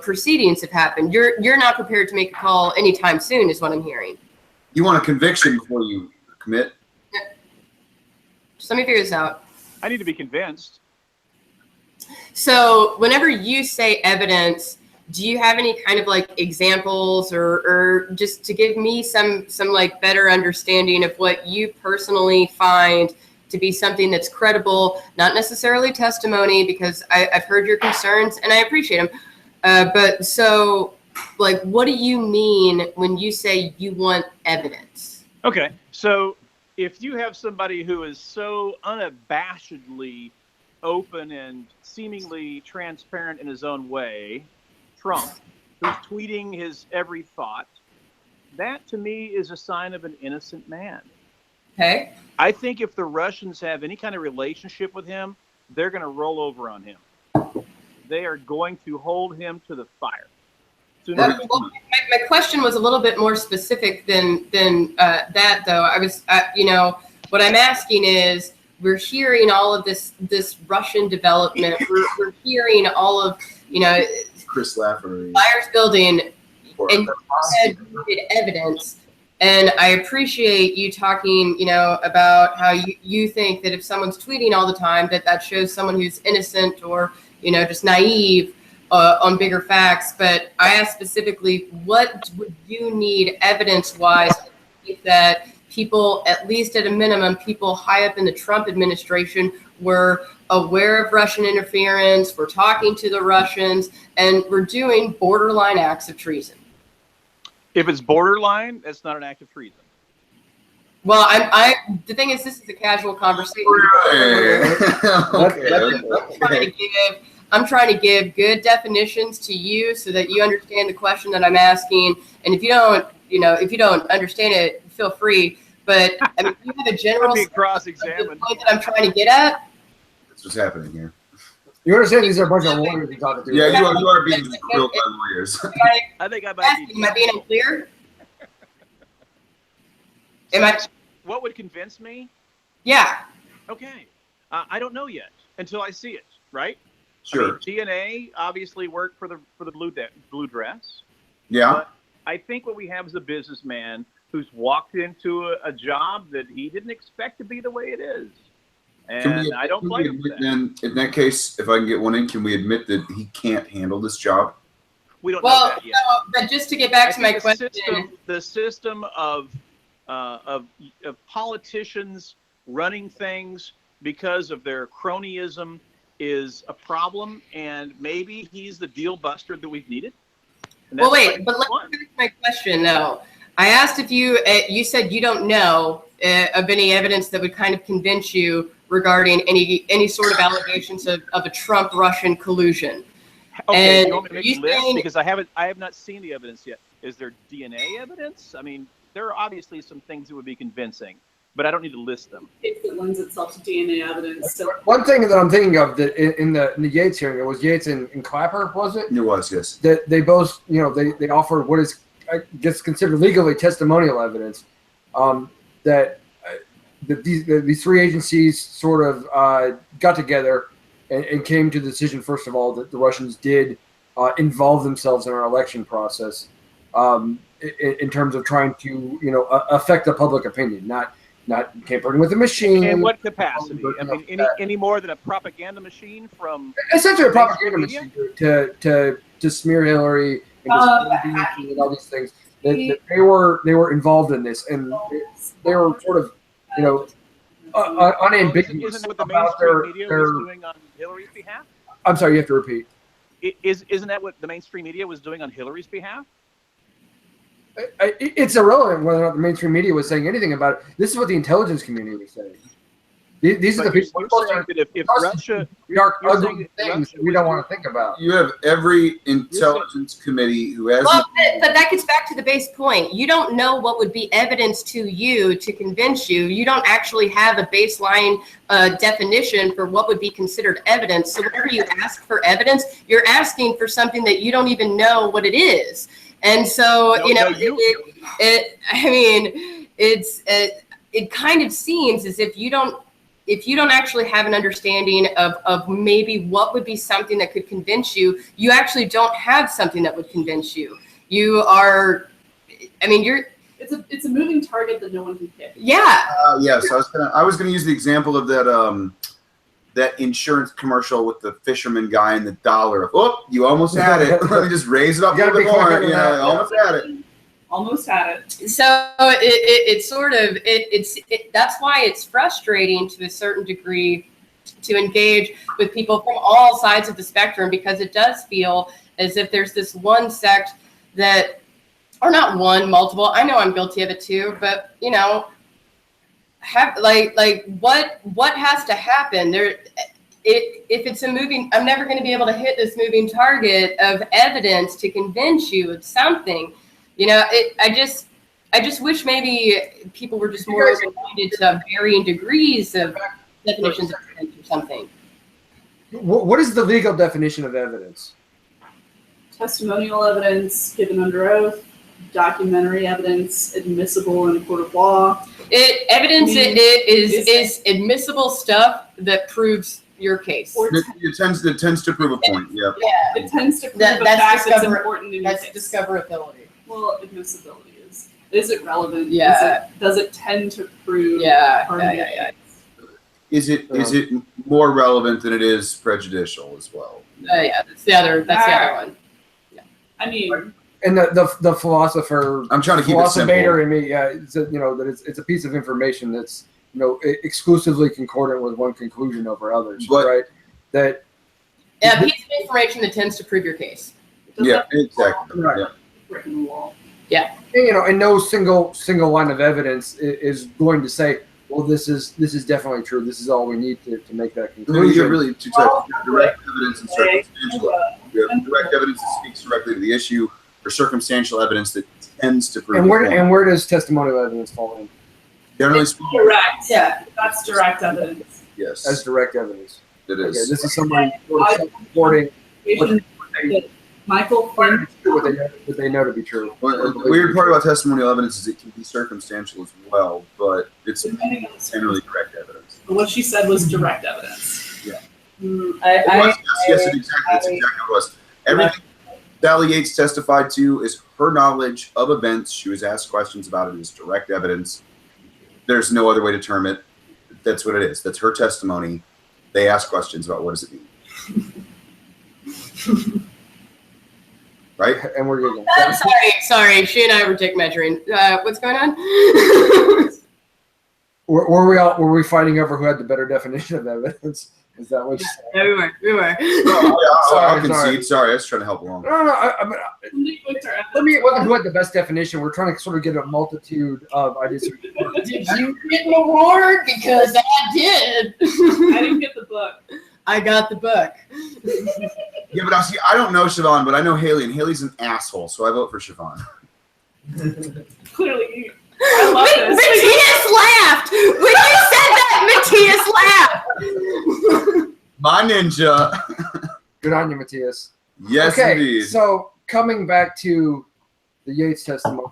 D: proceedings have happened. You're not prepared to make a call anytime soon, is what I'm hearing.
B: You want a conviction before you commit?
D: Just let me figure this out.
C: I need to be convinced.
D: So whenever you say evidence, do you have any kind of examples or just to give me some better understanding of what you personally find to be something that's credible, not necessarily testimony, because I've heard your concerns and I appreciate them. But so what do you mean when you say you want evidence?
C: Okay. So if you have somebody who is so unabashedly open and seemingly transparent in his own way, Trump, who's tweeting his every thought, that to me is a sign of an innocent man.
D: Okay.
C: I think if the Russians have any kind of relationship with him, they're going to roll over on him. They are going to hold him to the fire. So
D: my question was a little bit more specific than that, though. I was, what I'm asking is, we're hearing all of this Russian development. We're hearing all of,
B: Chris Lafferty.
D: Myers building, and you said you needed evidence. And I appreciate you talking, about how you think that if someone's tweeting all the time, that shows someone who's innocent or, just naive on bigger facts. But I asked specifically, what would you need evidence-wise that people, at least at a minimum, people high up in the Trump administration were aware of Russian interference, were talking to the Russians, and were doing borderline acts of treason?
C: If it's borderline, that's not an act of treason.
D: Well, the thing is, this is a casual conversation. I'm trying to give good definitions to you so that you understand the question that I'm asking. And if you don't understand it, feel free. But I mean, you have a general
C: cross-examined.
D: The point that I'm trying to get at.
B: That's what's happening here.
A: You understand these are a bunch of lawyers you're talking to.
B: Yeah, you are being grilled by lawyers.
C: I think
D: Am I being unclear?
C: What would convince me?
D: Yeah.
C: Okay. I don't know yet until I see it, right?
B: Sure.
C: I mean, TNA obviously worked for the blue dress.
B: Yeah.
C: But I think what we have is a businessman who's walked into a job that he didn't expect to be the way it is. And I don't blame him for that.
B: Then, in that case, if I can get one in, can we admit that he can't handle this job?
C: We don't know that yet.
D: No, but just to get back to my question.
C: The system of politicians running things because of their cronyism is a problem, and maybe he's the deal buster that we've needed.
D: Well, wait, but let's get to my question, though. I asked if you said you don't know of any evidence that would kind of convince you regarding any sort of allegations of a Trump-Russian collusion.
C: Okay,
D: And
C: you want me to make
D: you
C: a list?
D: saying-
C: Because I have not seen the evidence yet. Is there DNA evidence? I mean, there are obviously some things that would be convincing, but I don't need to list them.
E: If it lends itself to DNA evidence. So
A: One thing that I'm thinking of that in the Yates hearing, it was Yates and Clapper, was it?
B: It was, yes.
A: That they both, they offered what is, I guess, considered legally testimonial evidence, that these three agencies sort of got together and came to the decision, first of all, that the Russians did involve themselves in our election process in terms of trying to, affect the public opinion, not tampering with the machine.
C: In what capacity? I mean, any more than a propaganda machine from
A: essentially a propaganda
C: media?
A: machine to smear Hillary and all these things. That they were involved in this, and they were sort of, unambiguous
C: Isn't that what the
A: about
C: mainstream media was doing on Hillary's behalf?
A: I'm sorry, you have to repeat.
C: Isn't that what the mainstream media was doing on Hillary's behalf?
A: It's irrelevant whether or not the mainstream media was saying anything about it. This is what the intelligence community was saying. These are the people
C: You're saying that if Russia,
A: dark,
C: you're
A: ugly
C: saying that
A: things
C: Russia
A: we don't
C: was
A: want to think about.
B: You have every intelligence committee who has.
D: Well, but that gets back to the base point. You don't know what would be evidence to you to convince you. You don't actually have a baseline definition for what would be considered evidence. So whenever you ask for evidence, you're asking for something that you don't even know what it is. And so, it kind of seems as if you don't actually have an understanding of maybe what would be something that could convince you, you actually don't have something that would convince you. You are,
E: it's a moving target that no one can hit.
D: Yeah.
B: Yes, I was gonna use the example of that insurance commercial with the fisherman guy and the dollar. Oh, you almost had it. Let me just raise it up a little bit more. Yeah, almost had it.
E: Almost had it.
D: So that's why it's frustrating to a certain degree to engage with people from all sides of the spectrum, because it does feel as if there's this one sect that, or not one, multiple. I know I'm guilty of it too, but have what has to happen there? If it's a moving, I'm never going to be able to hit this moving target of evidence to convince you of something. I just wish maybe people were just more open-minded to varying degrees of definitions of evidence or something.
A: What is the legal definition of evidence?
E: Testimonial evidence given under oath, documentary evidence admissible in a court of law.
D: Evidence is admissible stuff that proves your case.
B: It tends to prove a point. Yeah.
E: It tends to prove a fact that's important in your
D: That's
E: case.
D: discoverability.
E: Well, admissibility is it relevant?
D: Yeah.
E: Does it tend to prove?
D: Yeah.
B: Is it more relevant than it is prejudicial as well?
D: That's the other one.
E: I mean,
A: And the philosopher,
B: I'm trying to keep it simple.
A: in me, that it's a piece of information that's exclusively concordant with one conclusion over others, right?
D: A piece of information that tends to prove your case.
B: Yeah, exactly.
A: Right.
B: Yeah.
E: Written law.
D: Yeah.
A: And, and no single line of evidence is going to say, well, this is definitely true. This is all we need to make that conclusion.
B: You have really two types: direct evidence and circumstantial. You have direct evidence that speaks directly to the issue, or circumstantial evidence that tends to prove.
A: And where does testimonial evidence fall in?
B: Generally speaking,
E: Direct. Yeah, that's direct evidence.
B: yes,
A: As direct evidence.
B: it
A: Okay,
B: is.
A: this is somebody reporting
E: That Michael Flynn.
A: what they know to be true.
B: Well, the weird part about testimonial evidence is it can be circumstantial as well, but it's
E: Depending on the
B: generally direct evidence.
E: But what she said was direct evidence.
B: Yeah.
E: It's
B: Exactly what it was. Everything Sally Yates testified to is her knowledge of events. She was asked questions about it as direct evidence. There's no other way to term it. That's what it is. That's her testimony. They ask questions about what does it mean. Right?
A: And we're getting
D: Sorry. She and I were dick measuring. What's going on?
A: were we fighting over who had the better definition of evidence? Is that what?
D: Yeah, we were.
B: I'll
A: Sorry.
B: concede. Sorry, I was trying to help along.
A: No. Let me put the best definition. We're trying to sort of get a multitude of ideas.
D: Did you get an award? Because I did.
E: I didn't get the book.
D: I got the book.
B: Yeah, but I don't know Siobhan, but I know Haley, and Haley's an asshole, so I vote for Siobhan.
E: Clearly, I love this.
D: Matthias laughed when you said that. Matthias laughed.
B: My ninja.
A: Good on you, Matthias.
B: Yes,
A: Okay,
B: indeed.
A: so coming back to the Yates testimony.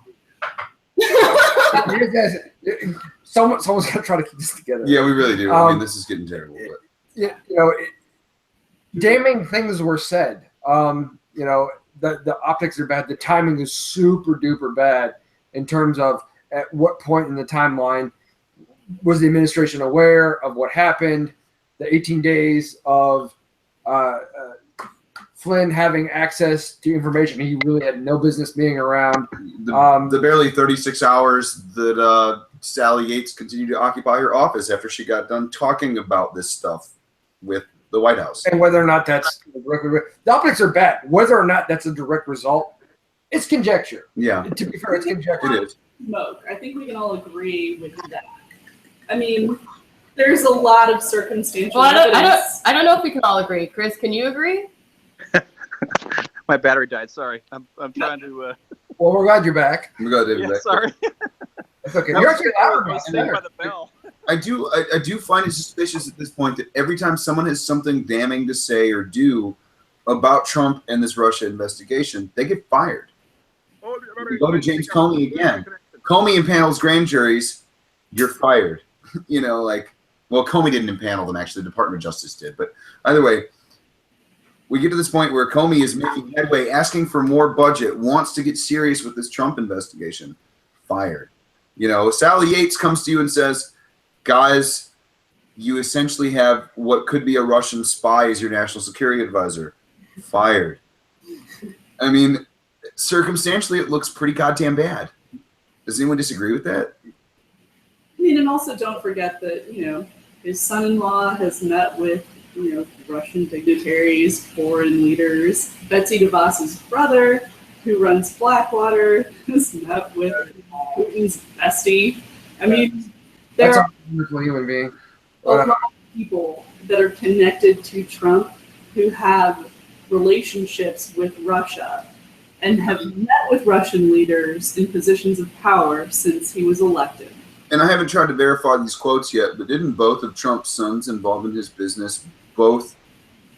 A: Someone's got to try to keep this together.
B: Yeah, we really do. I mean, this is getting terrible. But.
A: You know, damning things were said. You know, the optics are bad. The timing is super duper bad in terms of at what point in the timeline was the administration aware of what happened, the 18 days of Flynn having access to information he really had no business being around.
B: The barely 36 hours that Sally Yates continued to occupy her office after she got done talking about this stuff with the White House.
A: And whether or not that's directly, the optics are bad. Whether or not that's a direct result, it's conjecture.
B: Yeah.
A: To be fair, it's conjecture.
B: It is.
E: Smoke. I think we can all agree with that. I mean, there's a lot of circumstantial evidence.
D: I don't know if we can all agree. Chris, can you agree?
C: My battery died. Sorry, I'm trying to.
A: Well, we're glad you're back.
B: We got David
C: Yeah,
B: back.
C: sorry.
A: That's okay. You're actually louder
C: I was saved by the bell.
B: I do find it suspicious at this point that every time someone has something damning to say or do about Trump and this Russia investigation, they get fired. We go to James Comey again. Comey impanels grand juries, you're fired. You know, like, well, Comey didn't impanel them, actually. The Department of Justice did. But either way, we get to this point where Comey is making headway, asking for more budget, wants to get serious with this Trump investigation. Fired. You know, Sally Yates comes to you and says, guys, you essentially have what could be a Russian spy as your national security advisor. Fired. I mean, circumstantially, it looks pretty goddamn bad. Does anyone disagree with that?
E: I mean, and also don't forget that, you know, his son-in-law has met with, you know, Russian dignitaries, foreign leaders. Betsy DeVos's brother, who runs Blackwater, has met with Putin's bestie. I mean, there are
A: a wonderful human being.
E: a lot of people that are connected to Trump who have relationships with Russia and have met with Russian leaders in positions of power since he was elected.
B: And I haven't tried to verify these quotes yet, but didn't both of Trump's sons involved in his business both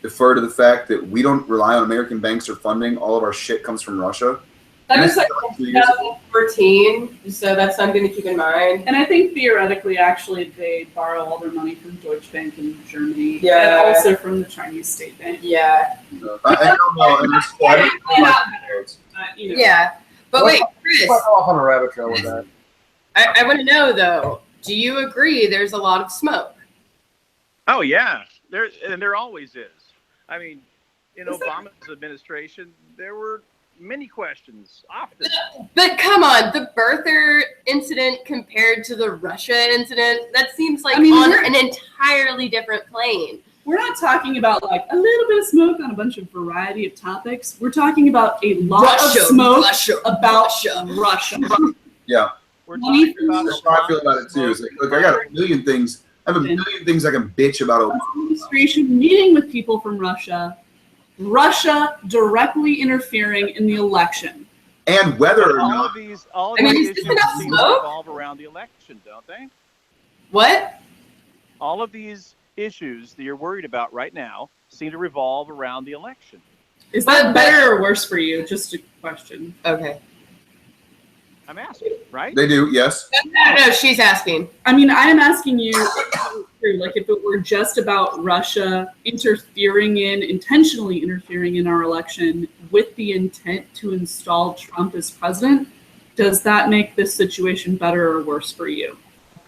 B: defer to the fact that we don't rely on American banks or funding? All of our shit comes from Russia.
D: That was like 2014, so that's something to keep in mind.
E: And I think theoretically, actually, they borrow all their money from Deutsche Bank in Germany,
D: Yeah.
E: and also from the Chinese state bank.
D: Yeah.
B: I don't know. And it's, I don't know.
E: You know.
D: Yeah. But wait, Chris,
A: Let's go off on a rabbit trail with that.
D: I want to know though, do you agree there's a lot of smoke?
C: Oh yeah, there always is. I mean, in Obama's administration, there were many questions often.
D: But come on, the birther incident compared to the Russia incident, that seems like on an entirely different plane.
E: We're not talking about like a little bit of smoke on a bunch of variety of topics. We're talking about a lot of smoke about Russia.
B: Yeah.
C: We're talking about
B: That's how I feel about it too. It's like, look, I got a million things. I have a million things I can bitch about Obama.
E: Administration meeting with people from Russia, Russia directly interfering in the election.
B: And whether or
C: all
B: not
C: of these
D: is
C: issues
D: this enough
C: seem to
D: smoke?
C: revolve around the election, don't they?
D: What?
C: All of these issues that you're worried about right now seem to revolve around the election.
E: Is that better or worse for you? Just a question.
D: Okay.
C: I'm asking, right?
B: they do, yes.
D: No, she's asking.
E: I mean, I am asking you, like, if it were just about Russia intentionally interfering in our election with the intent to install Trump as president, does that make this situation better or worse for you?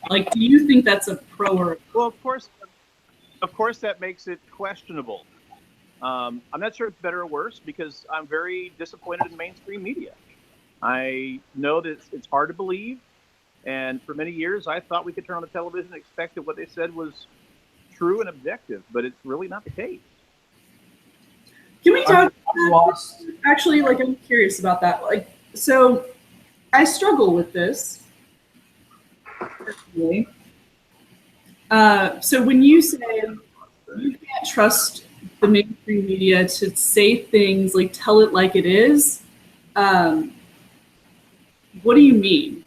E: Like, do you think that's a pro or?
C: Well, of course, that makes it questionable. I'm not sure it's better or worse because I'm very disappointed in mainstream media. I know that it's hard to believe, and for many years I thought we could turn on the television and expect that what they said was true and objective, but it's really not the case.
E: Can we talk?
A: Lost.
E: Actually, like, I'm curious about that. Like, so I struggle with this. Personally. So when you say you can't trust the mainstream media to say things like tell it like it is, what do you mean?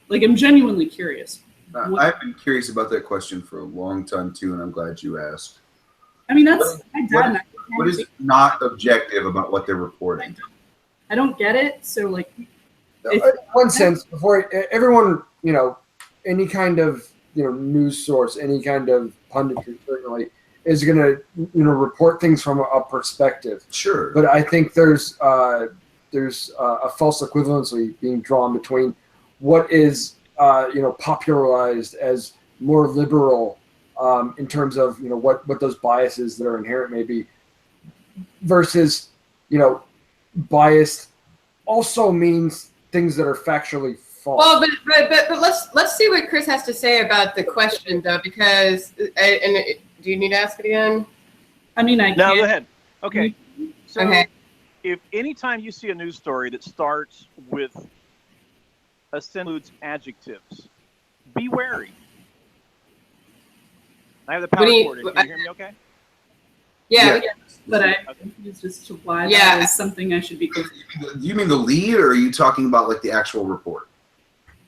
E: Like, I'm genuinely curious.
B: I've been curious about that question for a long time too, and I'm glad you asked.
E: I mean, that's my dad and I.
B: What is not objective about what they're reporting?
E: I don't get it. So, like,
A: In one sense, before everyone, any kind of news source, any kind of punditry certainly is going to report things from a perspective.
B: Sure.
A: But I think there's a false equivalency being drawn between what is popularized as more liberal in terms of what those biases that are inherent may be, versus biased also means things that are factually false.
D: Well, but let's see what Chris has to say about the question though, because do you need to ask it again?
E: I mean, I
C: No,
E: can't.
C: go ahead. Okay. So
D: Okay.
C: if anytime you see a news story that starts with includes adjectives, be wary. I have the power cord. Can you hear me okay?
D: Yeah.
E: But I'm confused as to why
D: Yeah.
E: that is something I should be concerned.
B: Do you mean the lead, or are you talking about like the actual report?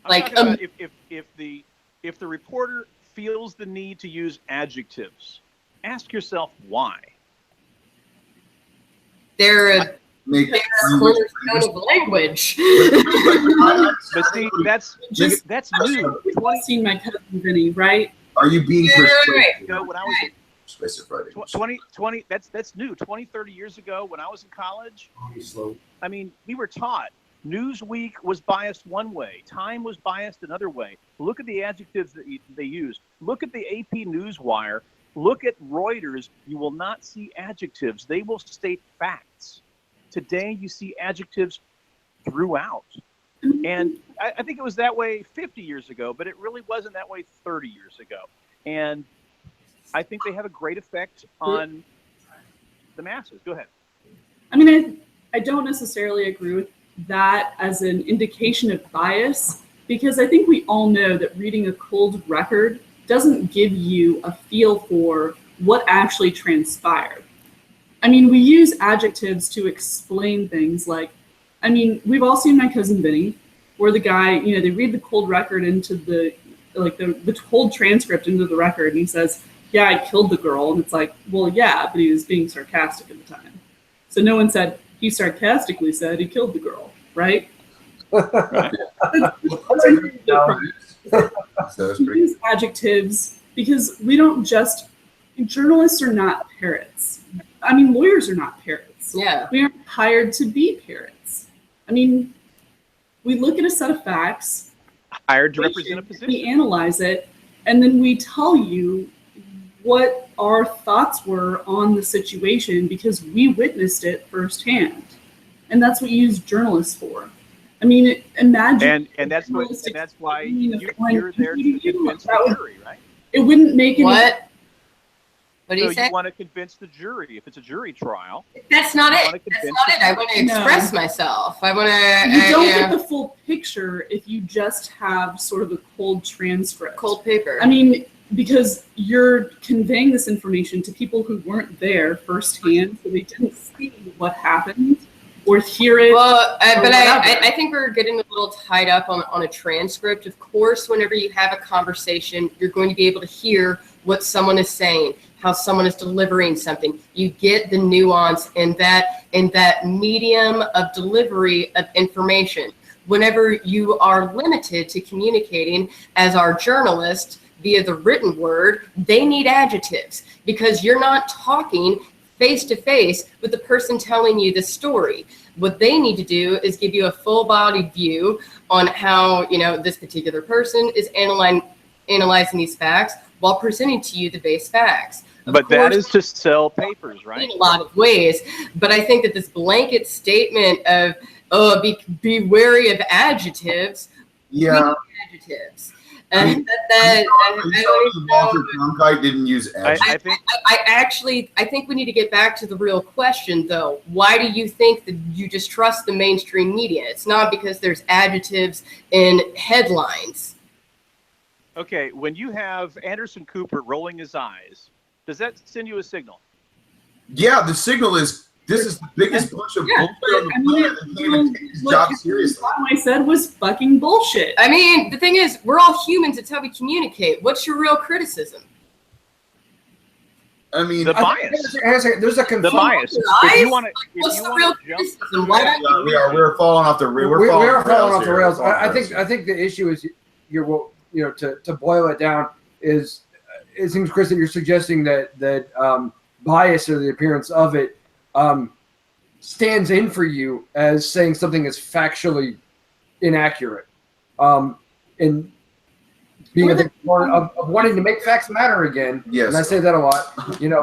C: I'm
D: Like,
C: talking about if the reporter feels the need to use adjectives, ask yourself why.
D: They're a
B: Make
D: cornerstone of language.
C: But see, that's new.
E: You've all seen My Cousin Vinny, right?
B: Are you being
D: Right.
C: Ago, when I was
B: persuasive writing?
C: 20, that's new. 20, 30 years ago, when I was in college, I mean, we were taught Newsweek was biased one way, Time was biased another way. Look at the adjectives that they used. Look at the AP Newswire. Look at Reuters. You will not see adjectives. They will state facts. Today, you see adjectives throughout. And I think it was that way 50 years ago, but it really wasn't that way 30 years ago. And I think they have a great effect on the masses. Go ahead.
E: I mean, I don't necessarily agree with that as an indication of bias, because I think we all know that reading a cold record doesn't give you a feel for what actually transpired. I mean, we use adjectives to explain things like, I mean, we've all seen My Cousin Vinny, where the guy, they read the cold record into the cold transcript into the record, and he says, yeah, I killed the girl. And it's like, well, yeah, but he was being sarcastic at the time. So no one said, he sarcastically said he killed the girl, right? We use adjectives because we don't just, journalists are not parrots. I mean, lawyers are not parrots.
D: Yeah.
E: We aren't hired to be parrots. I mean, we look at a set of facts,
C: Hired to represent a position.
E: we analyze it, and then we tell you what our thoughts were on the situation because we witnessed it firsthand. And that's what you use journalists for. I mean, imagine.
C: And that's why you're there to convince the jury, right?
E: It wouldn't make any.
D: What? What do you
C: So
D: say?
C: you want to convince the jury. If it's a jury trial,
D: That's not
C: you
D: it.
C: wanna
D: That's
C: convince
D: not it. I want to
E: No.
D: express myself. I want to.
E: You don't get the full picture if you just have sort of a cold transcript.
D: cold paper.
E: I mean, because you're conveying this information to people who weren't there firsthand, so they didn't see what happened or hear it.
D: Well, but
E: whatever.
D: I think we're getting a little tied up on a transcript. Of course, whenever you have a conversation, you're going to be able to hear what someone is saying, how someone is delivering something. You get the nuance in that medium of delivery of information. Whenever you are limited to communicating as our journalists via the written word, they need adjectives because you're not talking face to face with the person telling you the story. What they need to do is give you a full-bodied view on how, this particular person is analyzing these facts while presenting to you the base facts.
C: but that is to sell papers, right?
D: In a lot of ways, but I think that this blanket statement of be wary of adjectives.
B: Yeah.
D: Adjectives. And
B: Walter Cronkite didn't use adjectives.
D: I think we need to get back to the real question, though. Why do you think that you just trust the mainstream media? It's not because there's adjectives in headlines.
C: Okay, when you have Anderson Cooper rolling his eyes, does that send you a signal?
B: Yeah, the signal is this is the biggest bunch of bullshit on the planet. They can't even take his job seriously.
E: What I said was fucking bullshit.
D: I mean, the thing is, we're all humans. It's how we communicate. What's your real criticism?
C: I mean, the bias.
A: There's a
C: the bias.
D: If you want to, what's the real criticism?
B: We're falling off the rails.
A: We are falling off the rails. I think the issue is to boil it down is it seems, Chris, that you're suggesting that bias or the appearance of it stands in for you as saying something is factually inaccurate, and being a part of wanting to make facts matter again.
B: Yes,
A: and I say that a lot.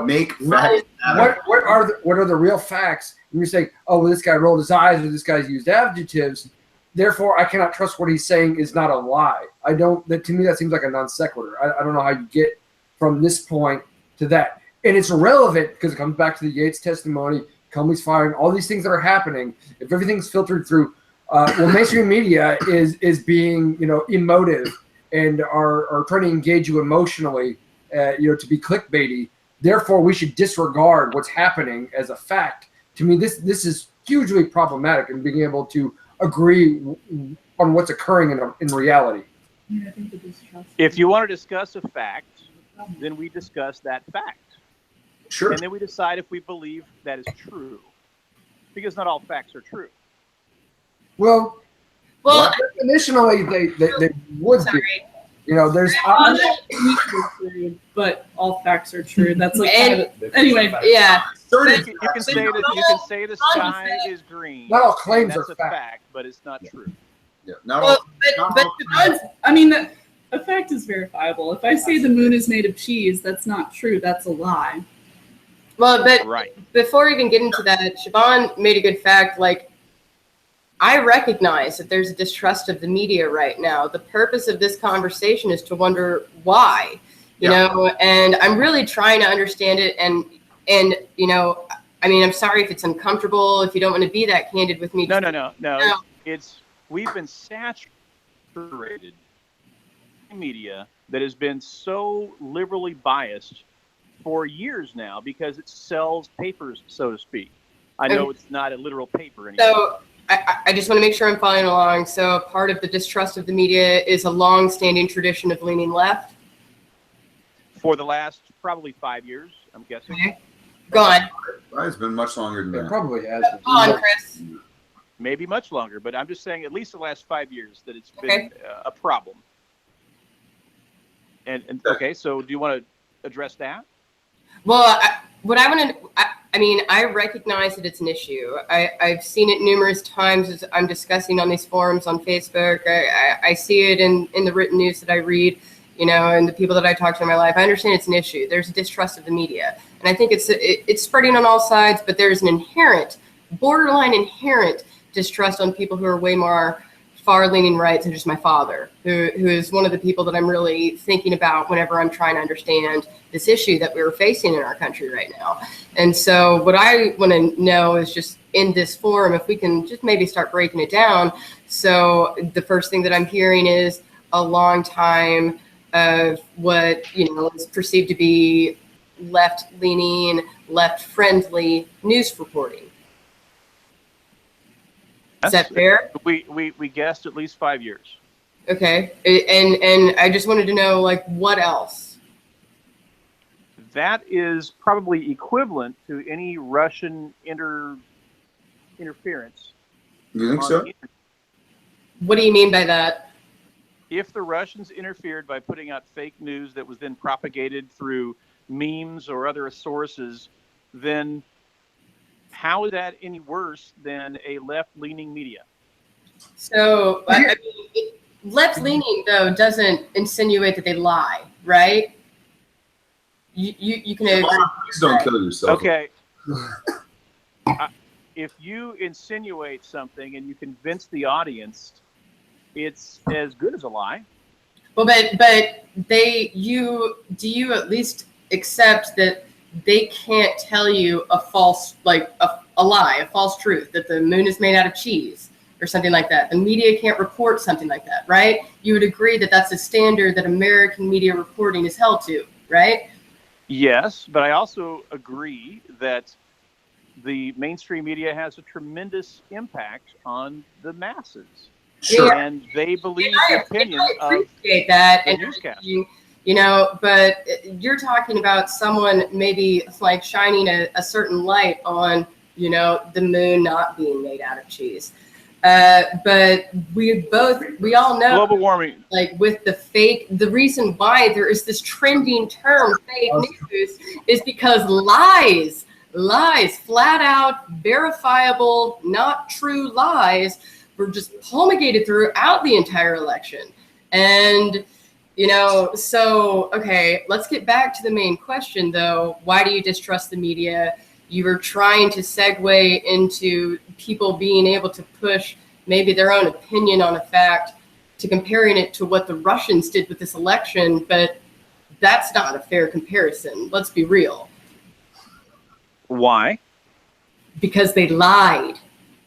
B: Make facts matter.
A: What are the real facts? And you're saying, oh, well, this guy rolled his eyes or this guy's used adjectives. Therefore, I cannot trust what he's saying is not a lie. To me, that seems like a non sequitur. I don't know how you get from this point to that. And it's relevant because it comes back to the Yates testimony, Comey's firing, all these things that are happening. If everything's filtered through, mainstream media is being, emotive and are trying to engage you emotionally, to be clickbaity. Therefore, we should disregard what's happening as a fact. To me, this is hugely problematic in being able to agree on what's occurring in reality.
C: If you want to discuss a fact, then we discuss that fact.
B: Sure.
C: And then we decide if we believe that is true. Because not all facts are true.
A: Well, definitionally, they would be. There's
E: but all facts are true. That's like anyway.
D: Yeah.
C: You can say the sky is green.
A: Not all claims
C: that's
A: are
C: a fact, but it's not true.
B: Yeah.
E: A fact is verifiable. If I say the moon is made of cheese, that's not true. That's a lie.
D: Well, but
C: right.
D: Before we even get into that, Siobhan made a good fact. Like, I recognize that there's a distrust of the media right now. The purpose of this conversation is to wonder why, you know, and I'm really trying to understand it. And I mean, I'm sorry if it's uncomfortable, if you don't want to be that candid with me.
C: No. We've been saturated in media that has been so liberally biased for years now because it sells papers, so to speak. I know it's not a literal paper anymore.
D: So I just want to make sure I'm following along. So part of the distrust of the media is a long-standing tradition of leaning left?
C: For the last probably 5 years, I'm guessing.
D: Okay. Go on.
B: It's been much longer than that.
A: It probably has.
D: Go on, Chris.
C: Maybe much longer, but I'm just saying at least the last 5 years that it's been a problem. And okay, so do you want to address that?
D: Well, I recognize that it's an issue. I've seen it numerous times as I'm discussing on these forums on Facebook. I see it in the written news that I read, and the people that I talk to in my life. I understand it's an issue. There's a distrust of the media. And I think it's spreading on all sides, but there's an borderline inherent distrust on people who are way more far-leaning right, such as my father, who is one of the people that I'm really thinking about whenever I'm trying to understand this issue that we're facing in our country right now. And so what I want to know is just in this forum, if we can just maybe start breaking it down. So the first thing that I'm hearing is a long time of what, is perceived to be left-leaning, left-friendly news reporting. Is that fair?
C: We guessed at least 5 years.
D: Okay, and I just wanted to know, what else?
C: That is probably equivalent to any Russian interference.
B: You think so?
D: What do you mean by that?
C: If the Russians interfered by putting out fake news that was then propagated through memes or other sources, then how is that any worse than a left-leaning media?
D: So, left-leaning, though, doesn't insinuate that they lie, right? You can agree.
B: Please don't kill yourself.
C: Okay. If you insinuate something and you convince the audience, it's as good as a lie.
D: Well, but do you at least accept that they can't tell you a false, like a lie, a false truth, that the moon is made out of cheese or something like that? The media can't report something like that, right? You would agree that that's a standard that American media reporting is held to, right?
C: Yes, but I also agree that the mainstream media has a tremendous impact on the masses.
B: Sure.
C: And they believe the opinion
D: I
C: of
D: appreciate that,
C: the
D: and
C: newscast.
D: you know, but you're talking about someone maybe like shining a certain light on, you know, the moon not being made out of cheese. But we all know
C: Global warming.
D: like with the reason why there is this trending term fake news is because lies, flat out verifiable, not true lies were just promulgated throughout the entire election. And, you know, so, okay, let's get back to the main question though. Why do you distrust the media? You were trying to segue into people being able to push maybe their own opinion on a fact to comparing it to what the Russians did with this election, but that's not a fair comparison. Let's be real.
C: Why?
D: Because they lied.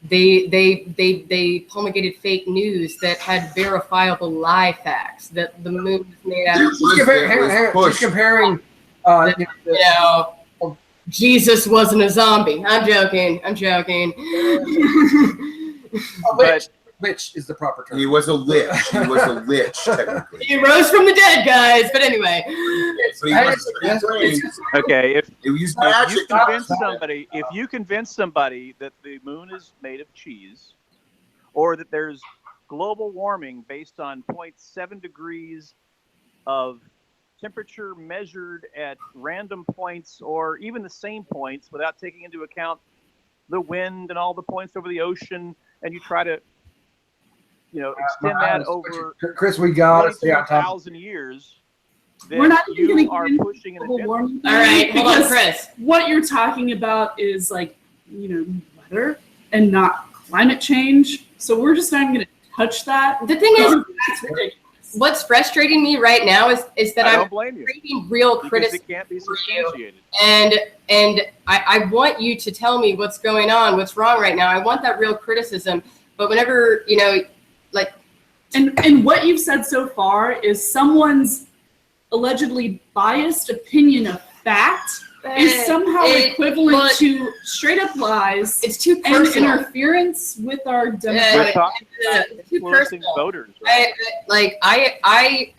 D: They promulgated fake news that had verifiable lie facts that the moon was made out of.
A: She's comparing,
D: You know, Jesus wasn't a zombie. I'm joking.
C: But
A: Lich is the proper term.
B: He was a lich. Technically.
D: He rose from the dead, guys. But anyway.
B: So he was
C: okay, if
B: it used
C: you
B: magic.
C: convince somebody that the moon is made of cheese, or that there's global warming based on 0.7 degrees of temperature measured at random points, or even the same points without taking into account the wind and all the points over the ocean, and you try to, you know, extend that over
A: Chris, we got it.
C: 22,000 years, then
E: We're not even
C: you
E: gonna
C: are
E: get into
C: pushing an
E: global
C: agenda.
E: warming.
D: All right, hold on,
E: Because
D: Chris.
E: what you're talking about is like, you know, weather and not climate change. So we're just not even going to touch that.
D: The thing is,
E: That's ridiculous.
D: what's frustrating me right now is that
C: I
D: I'm
C: don't blame you,
D: creating real
C: because
D: criticism.
C: it can't be substantiated.
D: And I want you to tell me what's going on, what's wrong right now. I want that real criticism. But whenever, you know, like.
E: And what you've said so far is someone's allegedly biased opinion of fact is somehow equivalent to straight up lies.
D: It's too
E: and
D: personal.
E: interference with our
C: We're
E: democratic.
C: talking about
D: It's too
C: influencing
D: personal.
C: voters, right?
D: I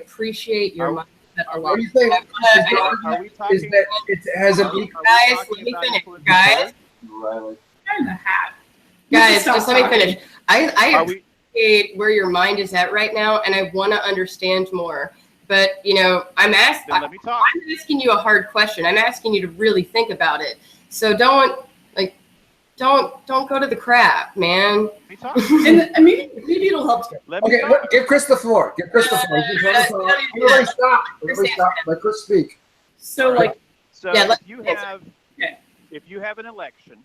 D: appreciate your mindset a lot.
A: What do you think?
C: Are we talking?
A: Is that it has an
D: Guys, let me finish. Guys,
E: In the hat.
D: guys,
E: Stop
D: just let me
E: talking.
D: finish. I
C: Are we?
D: appreciate where your mind is at right now, and I want to understand more. But you know, I'm
C: Then let me talk.
D: asking you a hard question. I'm asking you to really think about it. So don't go to the crap, man.
C: Let me talk.
E: And maybe it'll help.
C: Let me
A: Okay,
C: talk.
A: give Chris the floor. Give Chris the floor. Everybody stop. Everybody stop. Let Chris speak.
E: So like,
C: So
D: Yeah,
C: if you have
E: Okay.
C: if you have an election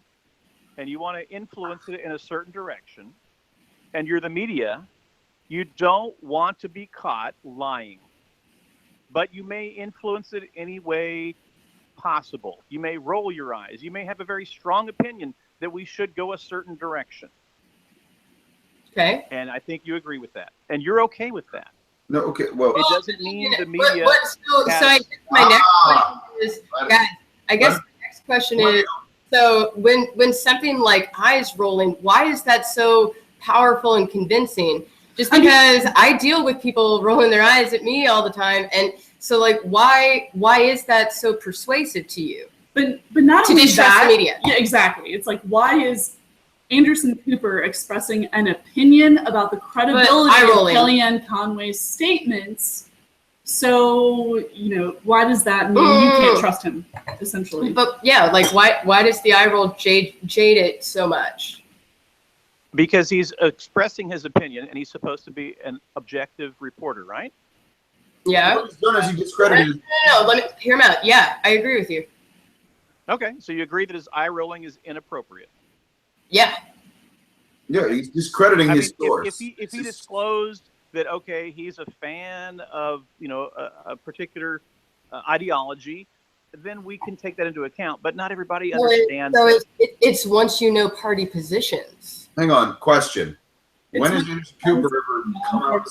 C: and you want to influence it in a certain direction, and you're the media, you don't want to be caught lying. But you may influence it any way possible. You may roll your eyes. You may have a very strong opinion that we should go a certain direction.
D: Okay.
C: And I think you agree with that. And you're okay with that.
B: No, okay, well,
C: It doesn't mean the
D: What-
C: media.
D: so I guess my next question is, guys, I guess the next question is, so when something like eyes rolling, why is that so powerful and convincing? Just because I deal with people rolling their eyes at me all the time, and so like why is that so persuasive to you?
E: but not
D: To
E: only
D: distrust
E: that.
D: the media.
E: Yeah, exactly. It's like, why is Anderson Cooper expressing an opinion about the credibility of
D: eye-rolling.
E: Kellyanne Conway's statements? So, you know, why does that mean you can't trust him, essentially?
D: But yeah, like why does the eye roll jade it so much?
C: Because he's expressing his opinion, and he's supposed to be an objective reporter, right?
D: Yeah.
B: what he's done is he discredited.
D: No, let me hear him out. Yeah, I agree with you.
C: Okay, so you agree that his eye rolling is inappropriate.
D: Yeah.
B: Yeah, he's discrediting
C: I mean,
B: his source.
C: if he disclosed that, okay, he's a fan of, a particular ideology, then we can take that into account. But not everybody understands.
D: So it's once you know party positions.
B: Hang on, question. When has Anderson Cooper ever come out?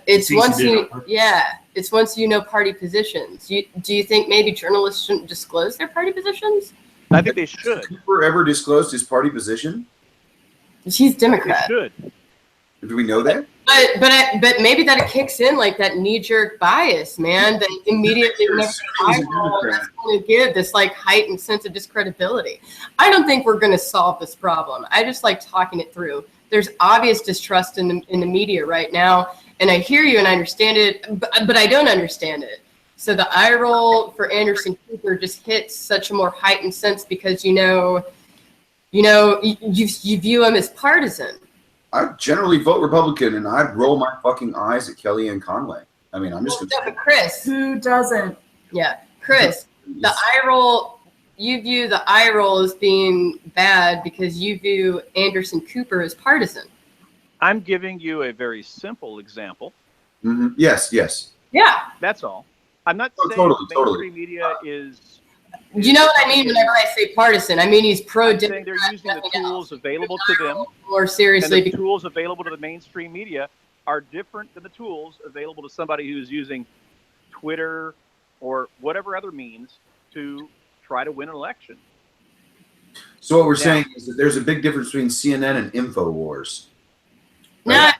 D: It's once you, it's once you know party positions. Do you think maybe journalists shouldn't disclose their party positions?
C: I think they should.
B: Has Cooper ever disclosed his party position?
D: He's Democrat.
C: They should.
B: Do we know that?
D: But maybe that kicks in like that knee-jerk bias, man. That immediately that's going to give this like heightened sense of discredibility. I don't think we're going to solve this problem. I just like talking it through. There's obvious distrust in the media right now, and I hear you and I understand it, but I don't understand it. So the eye roll for Anderson Cooper just hits such a more heightened sense because you view him as partisan.
B: I generally vote Republican, and I'd roll my fucking eyes at Kellyanne Conway. I mean, I'm just going
D: to. Chris.
E: Who doesn't?
D: Yeah, Chris. The eye roll. You view the eye roll as being bad because you view Anderson Cooper as partisan.
C: I'm giving you a very simple example.
B: Mm-hmm. Yes.
D: Yeah.
C: That's all. I'm not saying mainstream media is.
D: You know what I mean whenever I say partisan? I mean he's pro-Democrat.
C: They're using the tools available to them.
D: More seriously,
C: and the tools available to the mainstream media are different than the tools available to somebody who's using Twitter or whatever other means to try to win an election.
B: So what we're saying is that there's a big difference between CNN and InfoWars.
D: Right? No,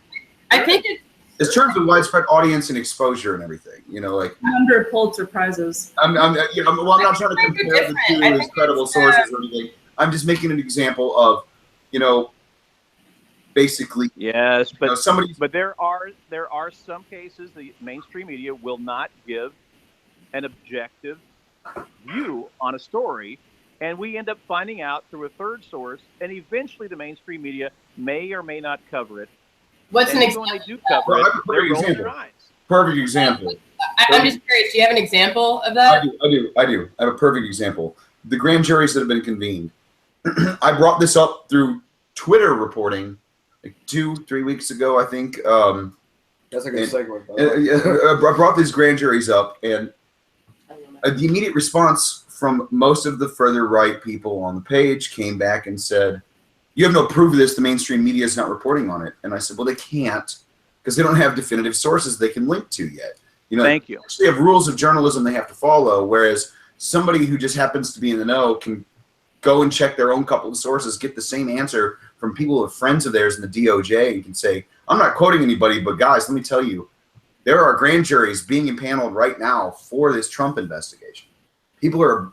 D: I think it's
B: in terms of widespread audience and exposure and everything, like
E: under Pulitzer prizes.
B: I'm not trying to compare the two as credible sources or anything. I'm just making an example of, basically.
C: Yes, but
B: somebody.
C: But there are some cases the mainstream media will not give an objective view on a story, and we end up finding out through a third source, and eventually the mainstream media may or may not cover it.
D: What's an
C: example? When they do cover it, they're rolling their eyes.
B: Perfect example.
D: I'm just curious. Do you have an example of that?
B: I do. I have a perfect example. The grand juries that have been convened. I brought this up through Twitter reporting like 2-3 weeks ago, I think.
A: That's a good segue.
B: I brought these grand juries up, and the immediate response from most of the further right people on the page came back and said, "You have no proof of this. The mainstream media is not reporting on it." And I said, "Well, they can't because they don't have definitive sources they can link to yet.
C: Thank you.
B: They have rules of journalism they have to follow, whereas somebody who just happens to be in the know can go and check their own couple of sources, get the same answer from people who are friends of theirs in the DOJ, and can say, I'm not quoting anybody, but guys, let me tell you, there are grand juries being impaneled right now for this Trump investigation.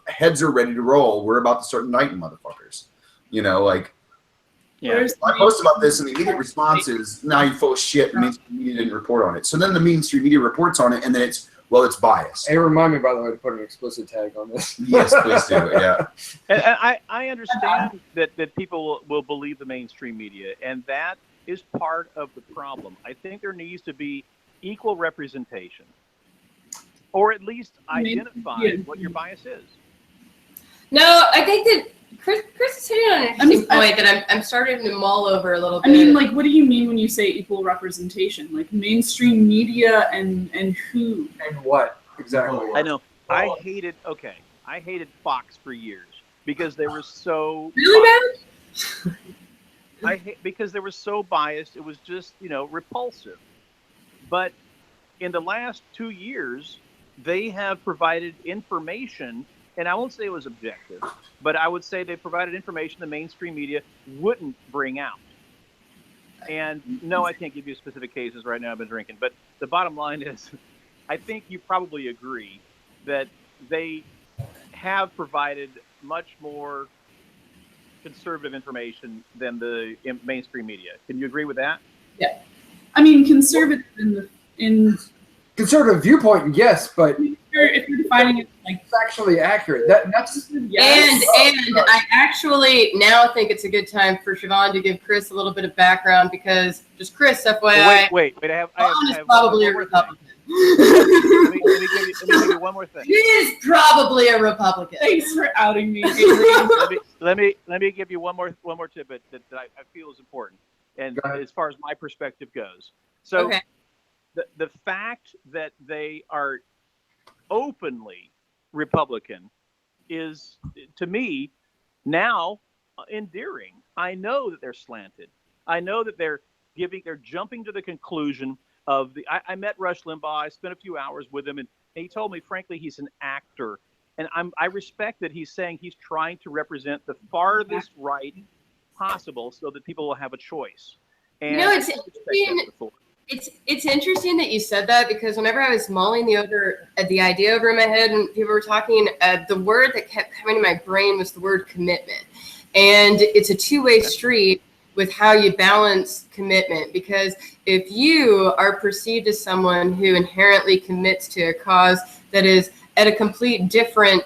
B: Heads are ready to roll. We're about to start indicting motherfuckers.
C: Yeah.
B: I post about this, and the immediate response is, "Now you're full of shit. The mainstream media didn't report on it." So then the mainstream media reports on it, and then it's biased.
A: Hey, remind me, by the way, to put an explicit tag on this.
B: Yes, please do. Yeah.
C: And I understand that people will believe the mainstream media, and that is part of the problem. I think there needs to be equal representation, or at least identify what your bias is.
D: No, I think that Chris is hitting on an interesting point that I'm starting to mull over a little bit.
E: I mean, like, what do you mean when you say equal representation? Like mainstream media and who?
A: And what exactly?
C: I know. I hated Fox for years because they were so
D: really bad.
C: Because they were so biased. It was just repulsive. But in the last 2 years, they have provided information. And I won't say it was objective, but I would say they provided information the mainstream media wouldn't bring out. And no, I can't give you specific cases right now. I've been drinking. But the bottom line is, I think you probably agree that they have provided much more conservative information than the mainstream media. Can you agree with that?
E: Yeah. I mean, conservative in
A: conservative viewpoint, yes, but
E: if you're defining it like
A: factually accurate, that's
D: yes. And I actually now think it's a good time for Siobhan to give Chris a little bit of background because just Chris, FYI.
C: Wait. I have
D: probably a Republican.
C: Let me give you one more thing.
D: He is probably a Republican.
E: Thanks for outing me.
C: let me give you one more tidbit that I feel is important. and
A: Go ahead.
C: as far as my perspective goes. So
D: Okay.
C: the fact that they are openly Republican is, to me, now endearing. I know that they're slanted. I know that they're jumping to the conclusion of I met Rush Limbaugh. I spent a few hours with him, and he told me, frankly, he's an actor. And I respect that he's saying he's trying to represent the farthest right possible so that people will have a choice. And
D: it's interesting. It's interesting that you said that, because whenever I was mulling the idea over in my head and people were talking, the word that kept coming to my brain was the word commitment. And it's a two-way street with how you balance commitment, because if you are perceived as someone who inherently commits to a cause that is at a complete different,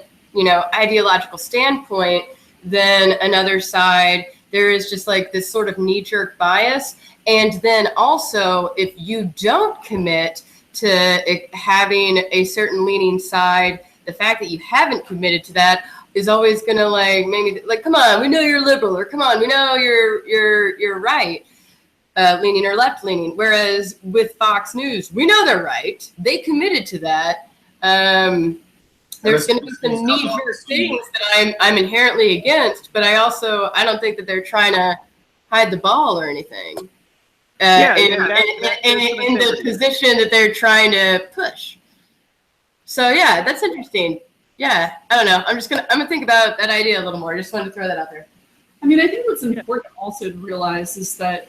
D: ideological standpoint than another side, there is just like this sort of knee-jerk bias. And then also, if you don't commit to having a certain leaning side, the fact that you haven't committed to that is always going to maybe come on, we know you're liberal, or come on, we know you're right, leaning or left leaning. Whereas with Fox News, we know they're right. They committed to that. There's going to be some knee-jerk things that I'm inherently against, but I don't think that they're trying to hide the ball or anything. In the position that they're trying to push. So yeah, that's interesting. Yeah, I don't know. I'm gonna think about that idea a little more. I just wanted to throw that out there.
E: I mean, I think what's important also to realize is that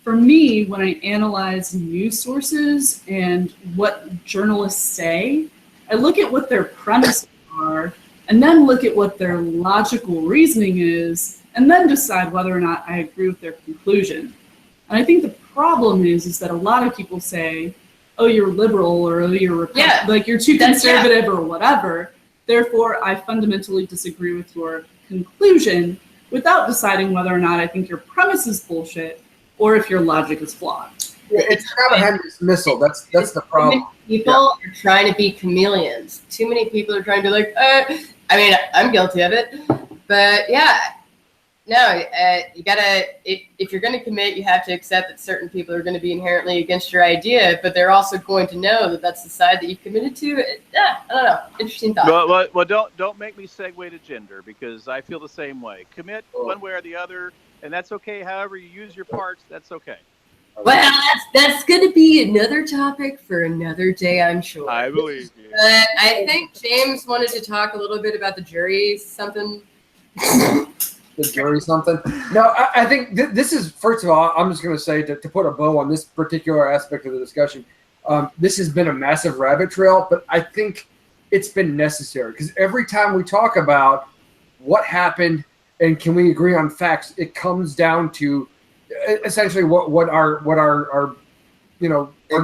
E: for me, when I analyze news sources and what journalists say, I look at what their premises are, and then look at what their logical reasoning is, and then decide whether or not I agree with their conclusion. And I think the problem is that a lot of people say, oh, you're liberal, or oh, you're you're too conservative or whatever. Therefore, I fundamentally disagree with your conclusion without deciding whether or not I think your premise is bullshit or if your logic is flawed.
A: It's kind of dismissal. That's the problem.
D: People are trying to be chameleons. Too many people are trying to I'm guilty of it. But yeah, no, you gotta, if you're going to commit, you have to accept that certain people are going to be inherently against your idea, but they're also going to know that that's the side that you've committed to. I don't know. Interesting thought.
C: Well, don't make me segue to gender, because I feel the same way. Commit one way or the other, and that's okay. However you use your parts, that's okay.
D: Well, that's going to be another topic for another day, I'm sure.
C: I believe you.
D: But I think James wanted to talk a little bit about the jury something.
A: The jury something. No, I think this is, first of all, I'm just going to say to put a bow on this particular aspect of the discussion, this has been a massive rabbit trail, but I think it's been necessary, because every time we talk about what happened and can we agree on facts, it comes down to essentially what our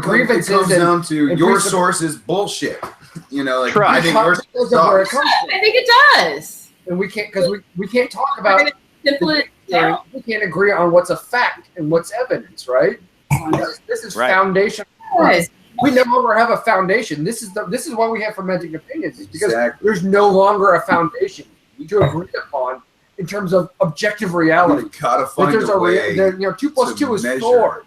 A: grievances.
B: It comes down to your source is bullshit. I think yours sucks.
D: I think it does.
A: And we can't, because we can't talk about we can't agree on what's a fact and what's evidence, right? This is foundation.
D: Right.
A: We no longer have a foundation. This is why we have fermenting opinions, is because there's no longer a foundation to agree upon in terms of objective reality.
B: You've got to find a way.
A: 2 + 2 is 4.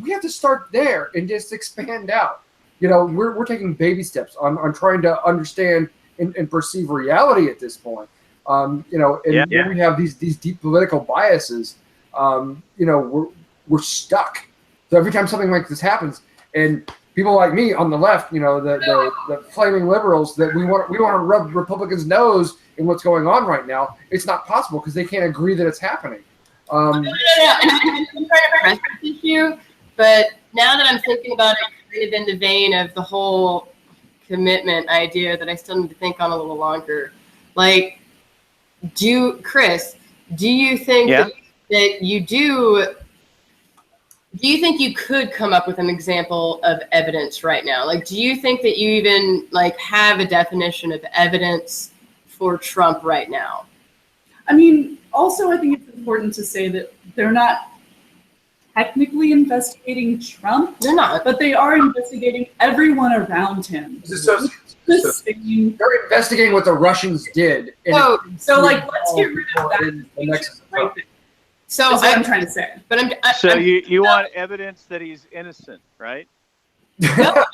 A: We have to start there and just expand out. We're taking baby steps on trying to understand and perceive reality at this point. When we have these deep political biases, we're stuck. So every time something like this happens, and people like me on the left, the flaming liberals, that we want to rub Republicans' nose in what's going on right now, it's not possible because they can't agree that it's happening.
D: I'm trying to press this issue, but now that I'm thinking about it kind of in the vein of the whole commitment idea that I still need to think on a little longer. Chris, do you think that you do you think you could come up with an example of evidence right now? Do you think that you even have a definition of evidence for Trump right now?
E: I mean, also I think it's important to say that they're not technically investigating Trump.
D: They're not.
E: But they are investigating everyone around him.
A: They're investigating what the Russians did.
E: So let's get rid of that.
D: So
E: That's what I'm trying to say.
D: But
C: you want evidence that he's innocent, right?
B: No.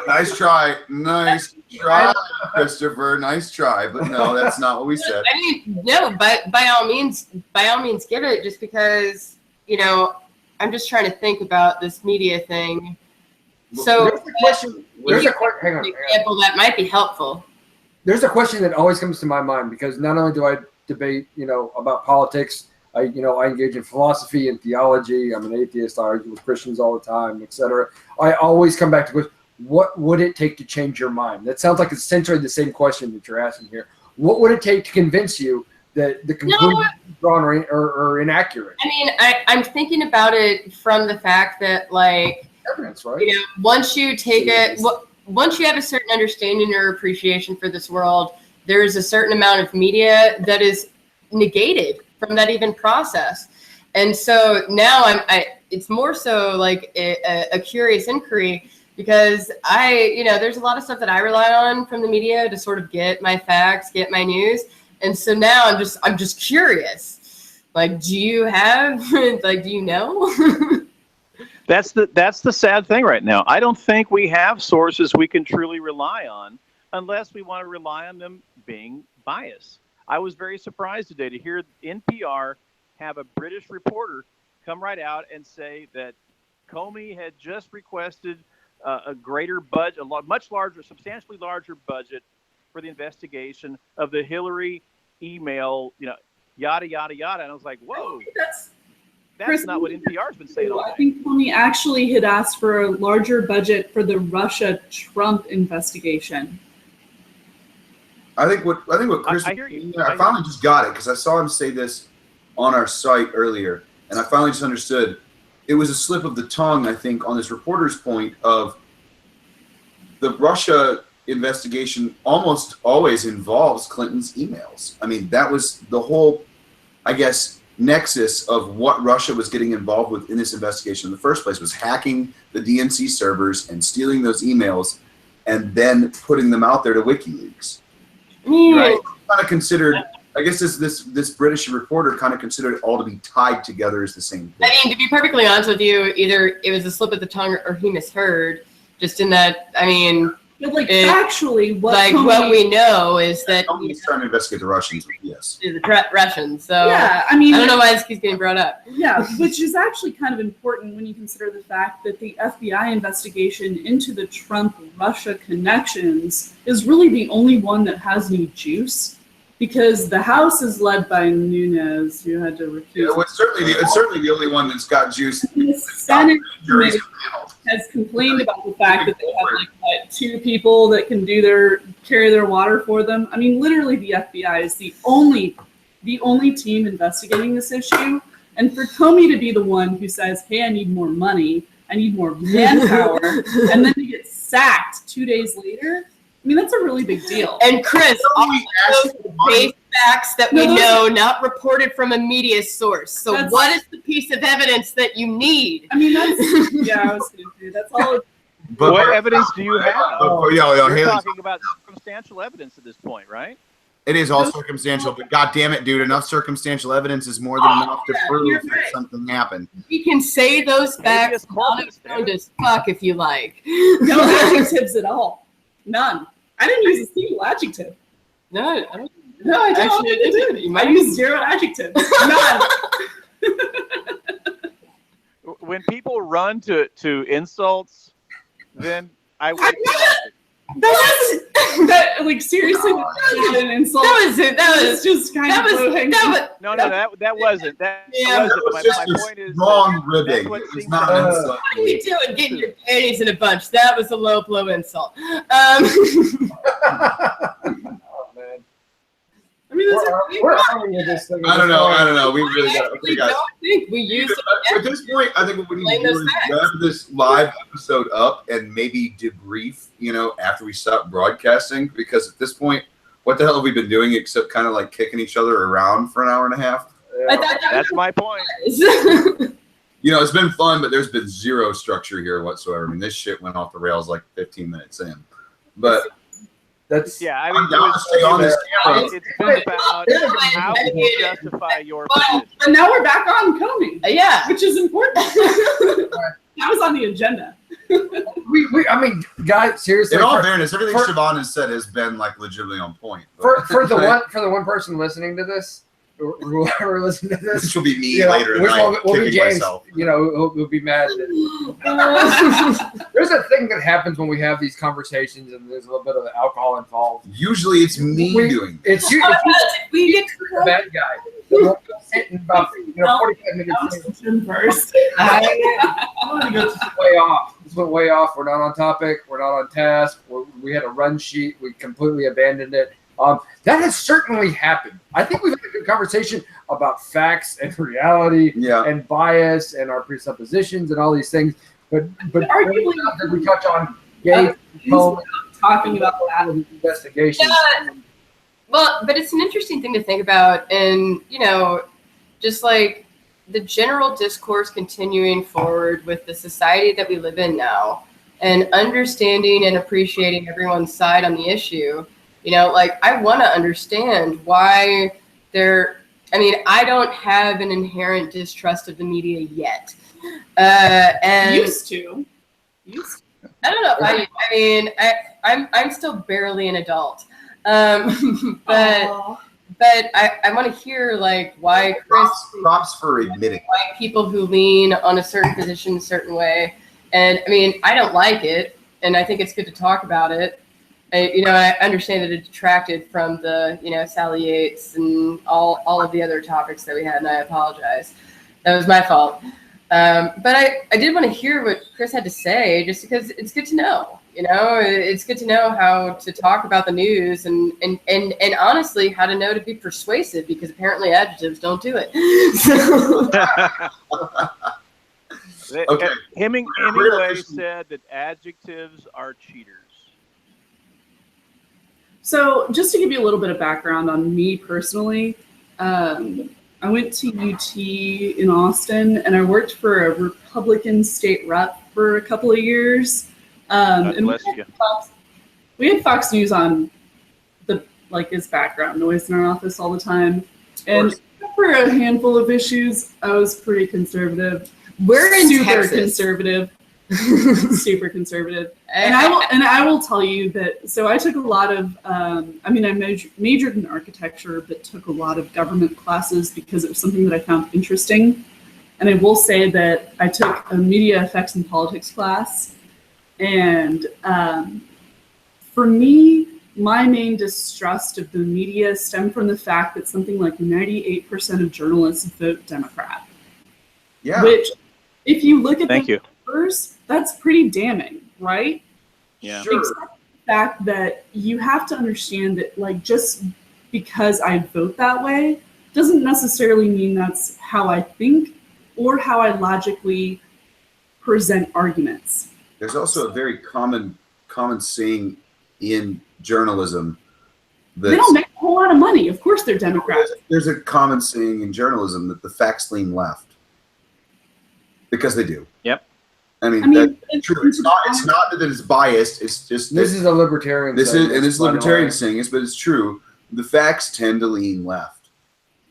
B: Nice try, Christopher. Nice try, but no, that's not what we said.
D: I mean, no, but by all means, give it. Just because, you know, I'm just trying to think about this media thing. So,
A: There's a question. Hang on.
D: Example that might be helpful.
A: There's a question that always comes to my mind because not only do I debate, you know, about politics, I engage in philosophy and theology. I'm an atheist. I argue with Christians all the time, etc. I always come back to what would it take to change your mind? That sounds like essentially the same question that you're asking here. What would it take to convince you that the conclusions drawn are inaccurate?
D: I mean, I'm thinking about it from the fact that, like,
A: evidence, right?
D: You know, once you have a certain understanding or appreciation for this world, there is a certain amount of media that is negated from that even process. And so now it's more so like a curious inquiry, because there's a lot of stuff that I rely on from the media to sort of get my facts, get my news. And so now I'm just curious. Like, do you know?
C: That's the sad thing right now. I don't think we have sources we can truly rely on unless we want to rely on them being biased. I was very surprised today to hear NPR have a British reporter come right out and say that Comey had just requested a greater budget, much larger, substantially larger budget for the investigation of the Hillary email, yada, yada, yada. And I was like, whoa. That's not what NPR's been saying all day.
E: I think Comey actually had asked for a larger budget for the Russia-Trump investigation.
B: I think what Chris, I finally just got it because I saw him say this on our site earlier, and I finally just understood. It was a slip of the tongue, I think, on this reporter's point of the Russia investigation almost always involves Clinton's emails. I mean, that was the whole, I guess, nexus of what Russia was getting involved with in this investigation in the first place, was hacking the DNC servers and stealing those emails and then putting them out there to WikiLeaks. Right? Kind of considered, I guess this British reporter kind of considered it all to be tied together as the same thing.
D: I mean, to be perfectly honest with you, either it was a slip of the tongue or he misheard. Just in that, I mean,
E: but actually,
D: what we know is that
B: he's trying to investigate the Russians. Yes,
D: the Russians. So
E: yeah, I mean,
D: I don't know why this keeps getting brought up.
E: Yeah, which is actually kind of important when you consider the fact that the FBI investigation into the Trump-Russia connections is really the only one that has any juice, because the House is led by Nunes, who had to recuse.
B: Yeah, well, it's certainly the only one that's got juice.
E: The Senate has complained about the fact that they have two people that can carry their water for them. I mean, literally, the FBI is the only team investigating this issue. And for Comey to be the one who says, "Hey, I need more money, I need more manpower," and then to get sacked 2 days later, I mean, that's a really big deal.
D: And Chris, all those base facts that we know, not reported from a media source. So what is the piece of evidence that you need?
E: I mean, that's, yeah, I was going to say, that's all.
C: But what evidence do you have? You're
B: talking
C: about circumstantial evidence at this point, right?
B: It is all circumstantial, but God damn it, dude, enough circumstantial evidence is more than enough to prove that something happened.
D: We can say those facts non-expound as fuck if you like.
E: No adjectives at all. None. I didn't use a single adjective.
D: No, I don't.
E: No, I didn't. You might use 0 adjectives. None.
C: When people run to insults, then I would.
E: Like seriously, an insult.
D: That was
E: just kind of
C: that wasn't. My point is
B: wrong ribbing. It's not an insult.
D: What are you doing? Getting your panties in a bunch. That was a low blow insult.
E: I mean,
A: where are we with this thing?
B: I don't know. We really got it.
D: I don't think we used
B: At this point, I think what we need to do is wrap this live episode up and maybe debrief, after we stop broadcasting. Because at this point, what the hell have we been doing except kind of like kicking each other around for an hour and a half?
A: Yeah.
C: That's my point.
B: It's been fun, but there's been zero structure here whatsoever. I mean, this shit went off the rails like 15 minutes in. But
A: That's
C: Yeah, I
B: I'm
C: mean,
B: down to stay on this camera.
C: it's been about how can you justify your position.
E: But now we're back on Comey,
D: Yeah.
E: which is important. That was on the agenda.
A: I mean, guys, seriously.
B: In all
A: for,
B: fairness, everything
A: for-
B: Siobhan has said has been like legitimately on point.
A: for the one person listening to this, or whoever listening to this,
B: This will be me
A: you know,
B: later
A: we'll
B: tonight,
A: be
B: kicking
A: James.
B: myself.
A: You know, who'll be mad. There's a thing that happens when we have these conversations, and there's a little bit of alcohol involved.
B: Usually it's me doing this.
A: It's you.
D: We get
A: The bad guy. We'll sit in about 45 minutes.
E: First.
A: This is way off. This went way off. We're not on topic. We're not on task. We had a run sheet. We completely abandoned it. That has certainly happened. I think we've had a good conversation about facts and reality and bias and our presuppositions and all these things. But
E: arguably,
A: did we touch on Yates, Comey,
E: talking about that
A: investigation?
D: Yeah. Well, but it's an interesting thing to think about, and just like the general discourse continuing forward with the society that we live in now, and understanding and appreciating everyone's side on the issue. Like I want to understand why I don't have an inherent distrust of the media yet. And
E: used to.
D: I don't know. I'm still barely an adult. But I want to hear like why
B: Props for admitting.
D: why people who lean on a certain position a certain way. And I don't like it, and I think it's good to talk about it. I understand that it detracted from the, Sally Yates and all of the other topics that we had, and I apologize. That was my fault. But I did want to hear what Chris had to say, just because it's good to know. It's good to know how to talk about the news and honestly how to know to be persuasive, because apparently adjectives don't do it.
B: Okay.
C: Hemingway said that adjectives are cheaters.
E: So just to give you a little bit of background on me personally, I went to UT in Austin, and I worked for a Republican state rep for a couple of years. And we had Fox News on his background noise in our office all the time. And for a handful of issues, I was pretty conservative.
D: We're in
E: super
D: Texas.
E: Conservative. Super conservative. And I will tell you that, so I took a lot of, I majored in architecture, but took a lot of government classes because it was something that I found interesting. And I will say that I took a media effects and politics class. And for me, my main distrust of the media stemmed from the fact that something like 98% of journalists vote Democrat.
B: Yeah.
E: Which, if you look at
C: Thank you.
E: numbers, that's pretty damning, right?
C: Yeah.
B: Sure.
E: Except the fact that you have to understand that, just because I vote that way doesn't necessarily mean that's how I think or how I logically present arguments.
B: There's also a very common saying in journalism that
E: They don't make a whole lot of money. Of course they're Democrats.
B: There's a common saying in journalism that the facts lean left. Because they do.
C: Yep.
B: That's true. It's not that it's biased. It's just
A: This is a libertarian.
B: this
A: saying,
B: is libertarian saying this, but it's true. The facts tend to lean left.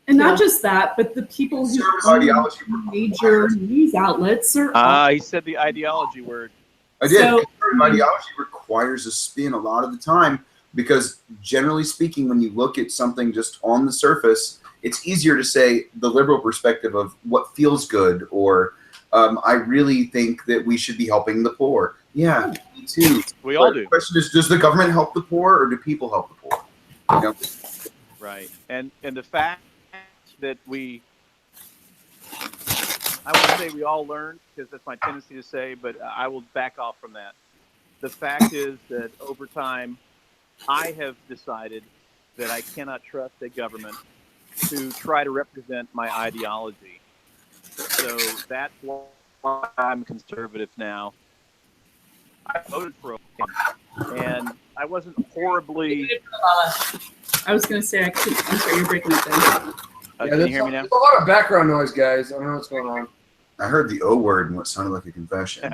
E: And not just that, but the people who
B: Conservative
E: own
B: ideology
E: major news outlets are
C: He said the ideology word.
B: I did.
E: So-
B: Conservative ideology requires a spin a lot of the time because, generally speaking, when you look at something just on the surface, it's easier to say the liberal perspective of what feels good, or I really think that we should be helping the poor. Yeah, me too.
C: We all
B: But
C: do.
B: The question is, does the government help the poor, or do people help the poor?
C: Right. And the fact that I would say we all learned, because that's my tendency to say, but I will back off from that. The fact is that over time, I have decided that I cannot trust a government to try to represent my ideology. So that's why I'm conservative now. I voted for Obama, and I wasn't horribly.
E: I was going to say, I'm sorry, you're breaking up there.
C: Can you hear me now?
A: There's a lot of background noise, guys. I don't know what's going on.
B: I heard the O word and what sounded like a confession.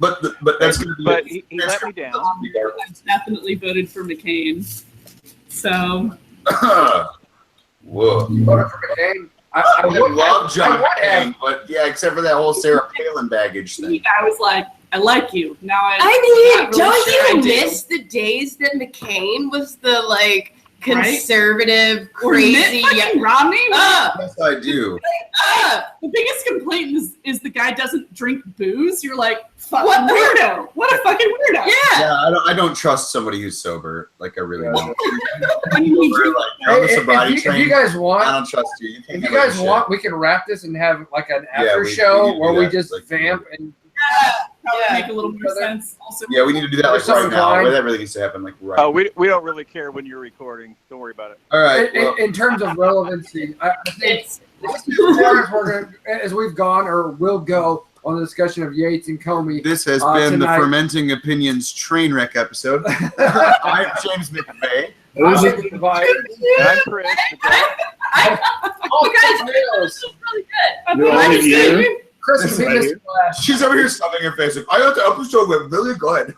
B: But that's going to be.
C: But he let me down.
E: I've definitely voted for McCain. So.
B: Whoa.
A: You voted for McCain?
B: I
A: would-
B: love John
A: would have.
B: McCain, but yeah, except for that whole Sarah Palin baggage thing.
E: I was like, I like you. Now
D: I
E: I'm
D: mean,
E: not really sure I
D: don't
E: do.
D: you miss the days that McCain was the like conservative,
E: Or Mitt
D: crazy?
E: fucking Romney?
B: Yes, I do.
E: The biggest complaint is the guy doesn't drink booze. You're like, fucking weirdo. What a fucking weirdo.
B: Yeah, I don't trust somebody who's sober. Like, I really don't.
E: I mean, he
B: We're
E: did-
B: like, you're on the
A: If
B: sobriety
A: you
B: train.
A: guys
B: I
A: want,
B: don't trust you. You can't
A: if you
B: handle
A: guys
B: this
A: want, we can wrap this and have like an
B: Yeah,
A: after
B: we
A: show
B: need to
A: where
B: do
A: we
B: that.
A: just
B: Like,
A: vamp and
E: probably
D: Yeah.
E: make a little more sense. Also,
B: shit. Yeah, we need to do that like
A: Sorry,
B: right now.
A: Klein.
B: Where that really needs to happen, like right.
C: Oh, we don't really care when you're recording. Don't worry about it.
B: All right. Well,
A: in terms of relevancy, I think
D: It's
A: as far as we're gonna, as we've gone or will go on the discussion of Yates and Comey.
B: this has been
A: tonight.
B: the Fermenting Opinions train wreck episode. I'm James McVeigh.
A: I'm David Devine.
C: And I'm Chris. the guy-
A: Oh,
D: guys-
A: Chris,
D: really good.
F: You're
D: I
F: all
D: just
F: here?
D: said-
A: Chris
B: This
A: beat
F: right
A: us
F: here.
A: last.
B: She's over here stuffing her face. Like, I thought the episode went really good.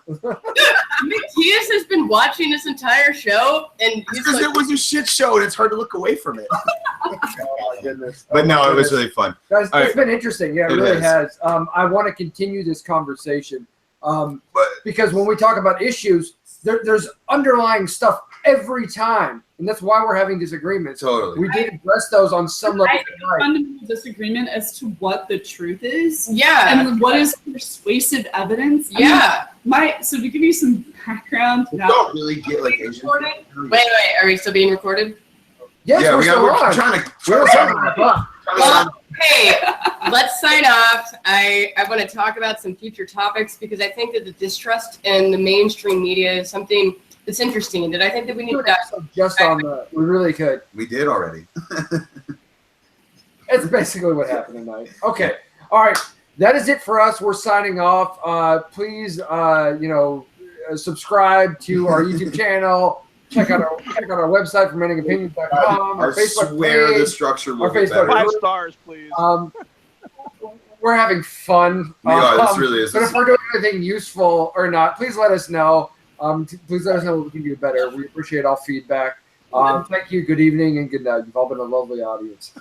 D: Matthias has been watching this entire show, and he's
B: Because
D: like,
B: it was a shit show and it's hard to look away from it.
A: Oh my goodness.
B: But no, it was really fun.
A: Guys,
B: All
A: it's been interesting. Yeah, it
B: It
A: really
B: has.
A: has. I want to continue this conversation
B: But
A: because when we talk about issues, there's underlying stuff every time, and that's why we're having disagreements.
B: totally.
A: We did address those on some level
E: I think a
A: tonight.
E: fundamental disagreement as to what the truth is
D: yeah,
E: and what is persuasive evidence. I mean,
D: yeah.
E: so to give you some background,
B: We
E: now,
B: don't really get like Asian.
D: Wait, are we still being recorded?
A: Yes,
B: Yeah,
A: we're
B: we're
A: still on.
B: trying to.
A: We're trying to wrap up.
D: Well, hey, let's sign off. I want to talk about some future topics because I think that the distrust in the mainstream media is something that's interesting, and I think that we need to dive.
A: Just on the, we really could.
B: We did already.
A: It's basically what happened tonight. Okay, all right, that is it for us. We're signing off. Please, subscribe to our YouTube channel. Check out our website, fermentingopinions.com. Our
B: I
A: Facebook
B: swear the
A: page.
B: structure will
A: Our
B: get
A: Facebook
B: better.
C: 5 stars, please.
A: We're having fun.
B: We are. This really is.
A: But if we're doing anything useful or not, please let us know. Please let us know what we can do better. We appreciate all feedback. Thank you. Good evening and good night. You've all been a lovely audience.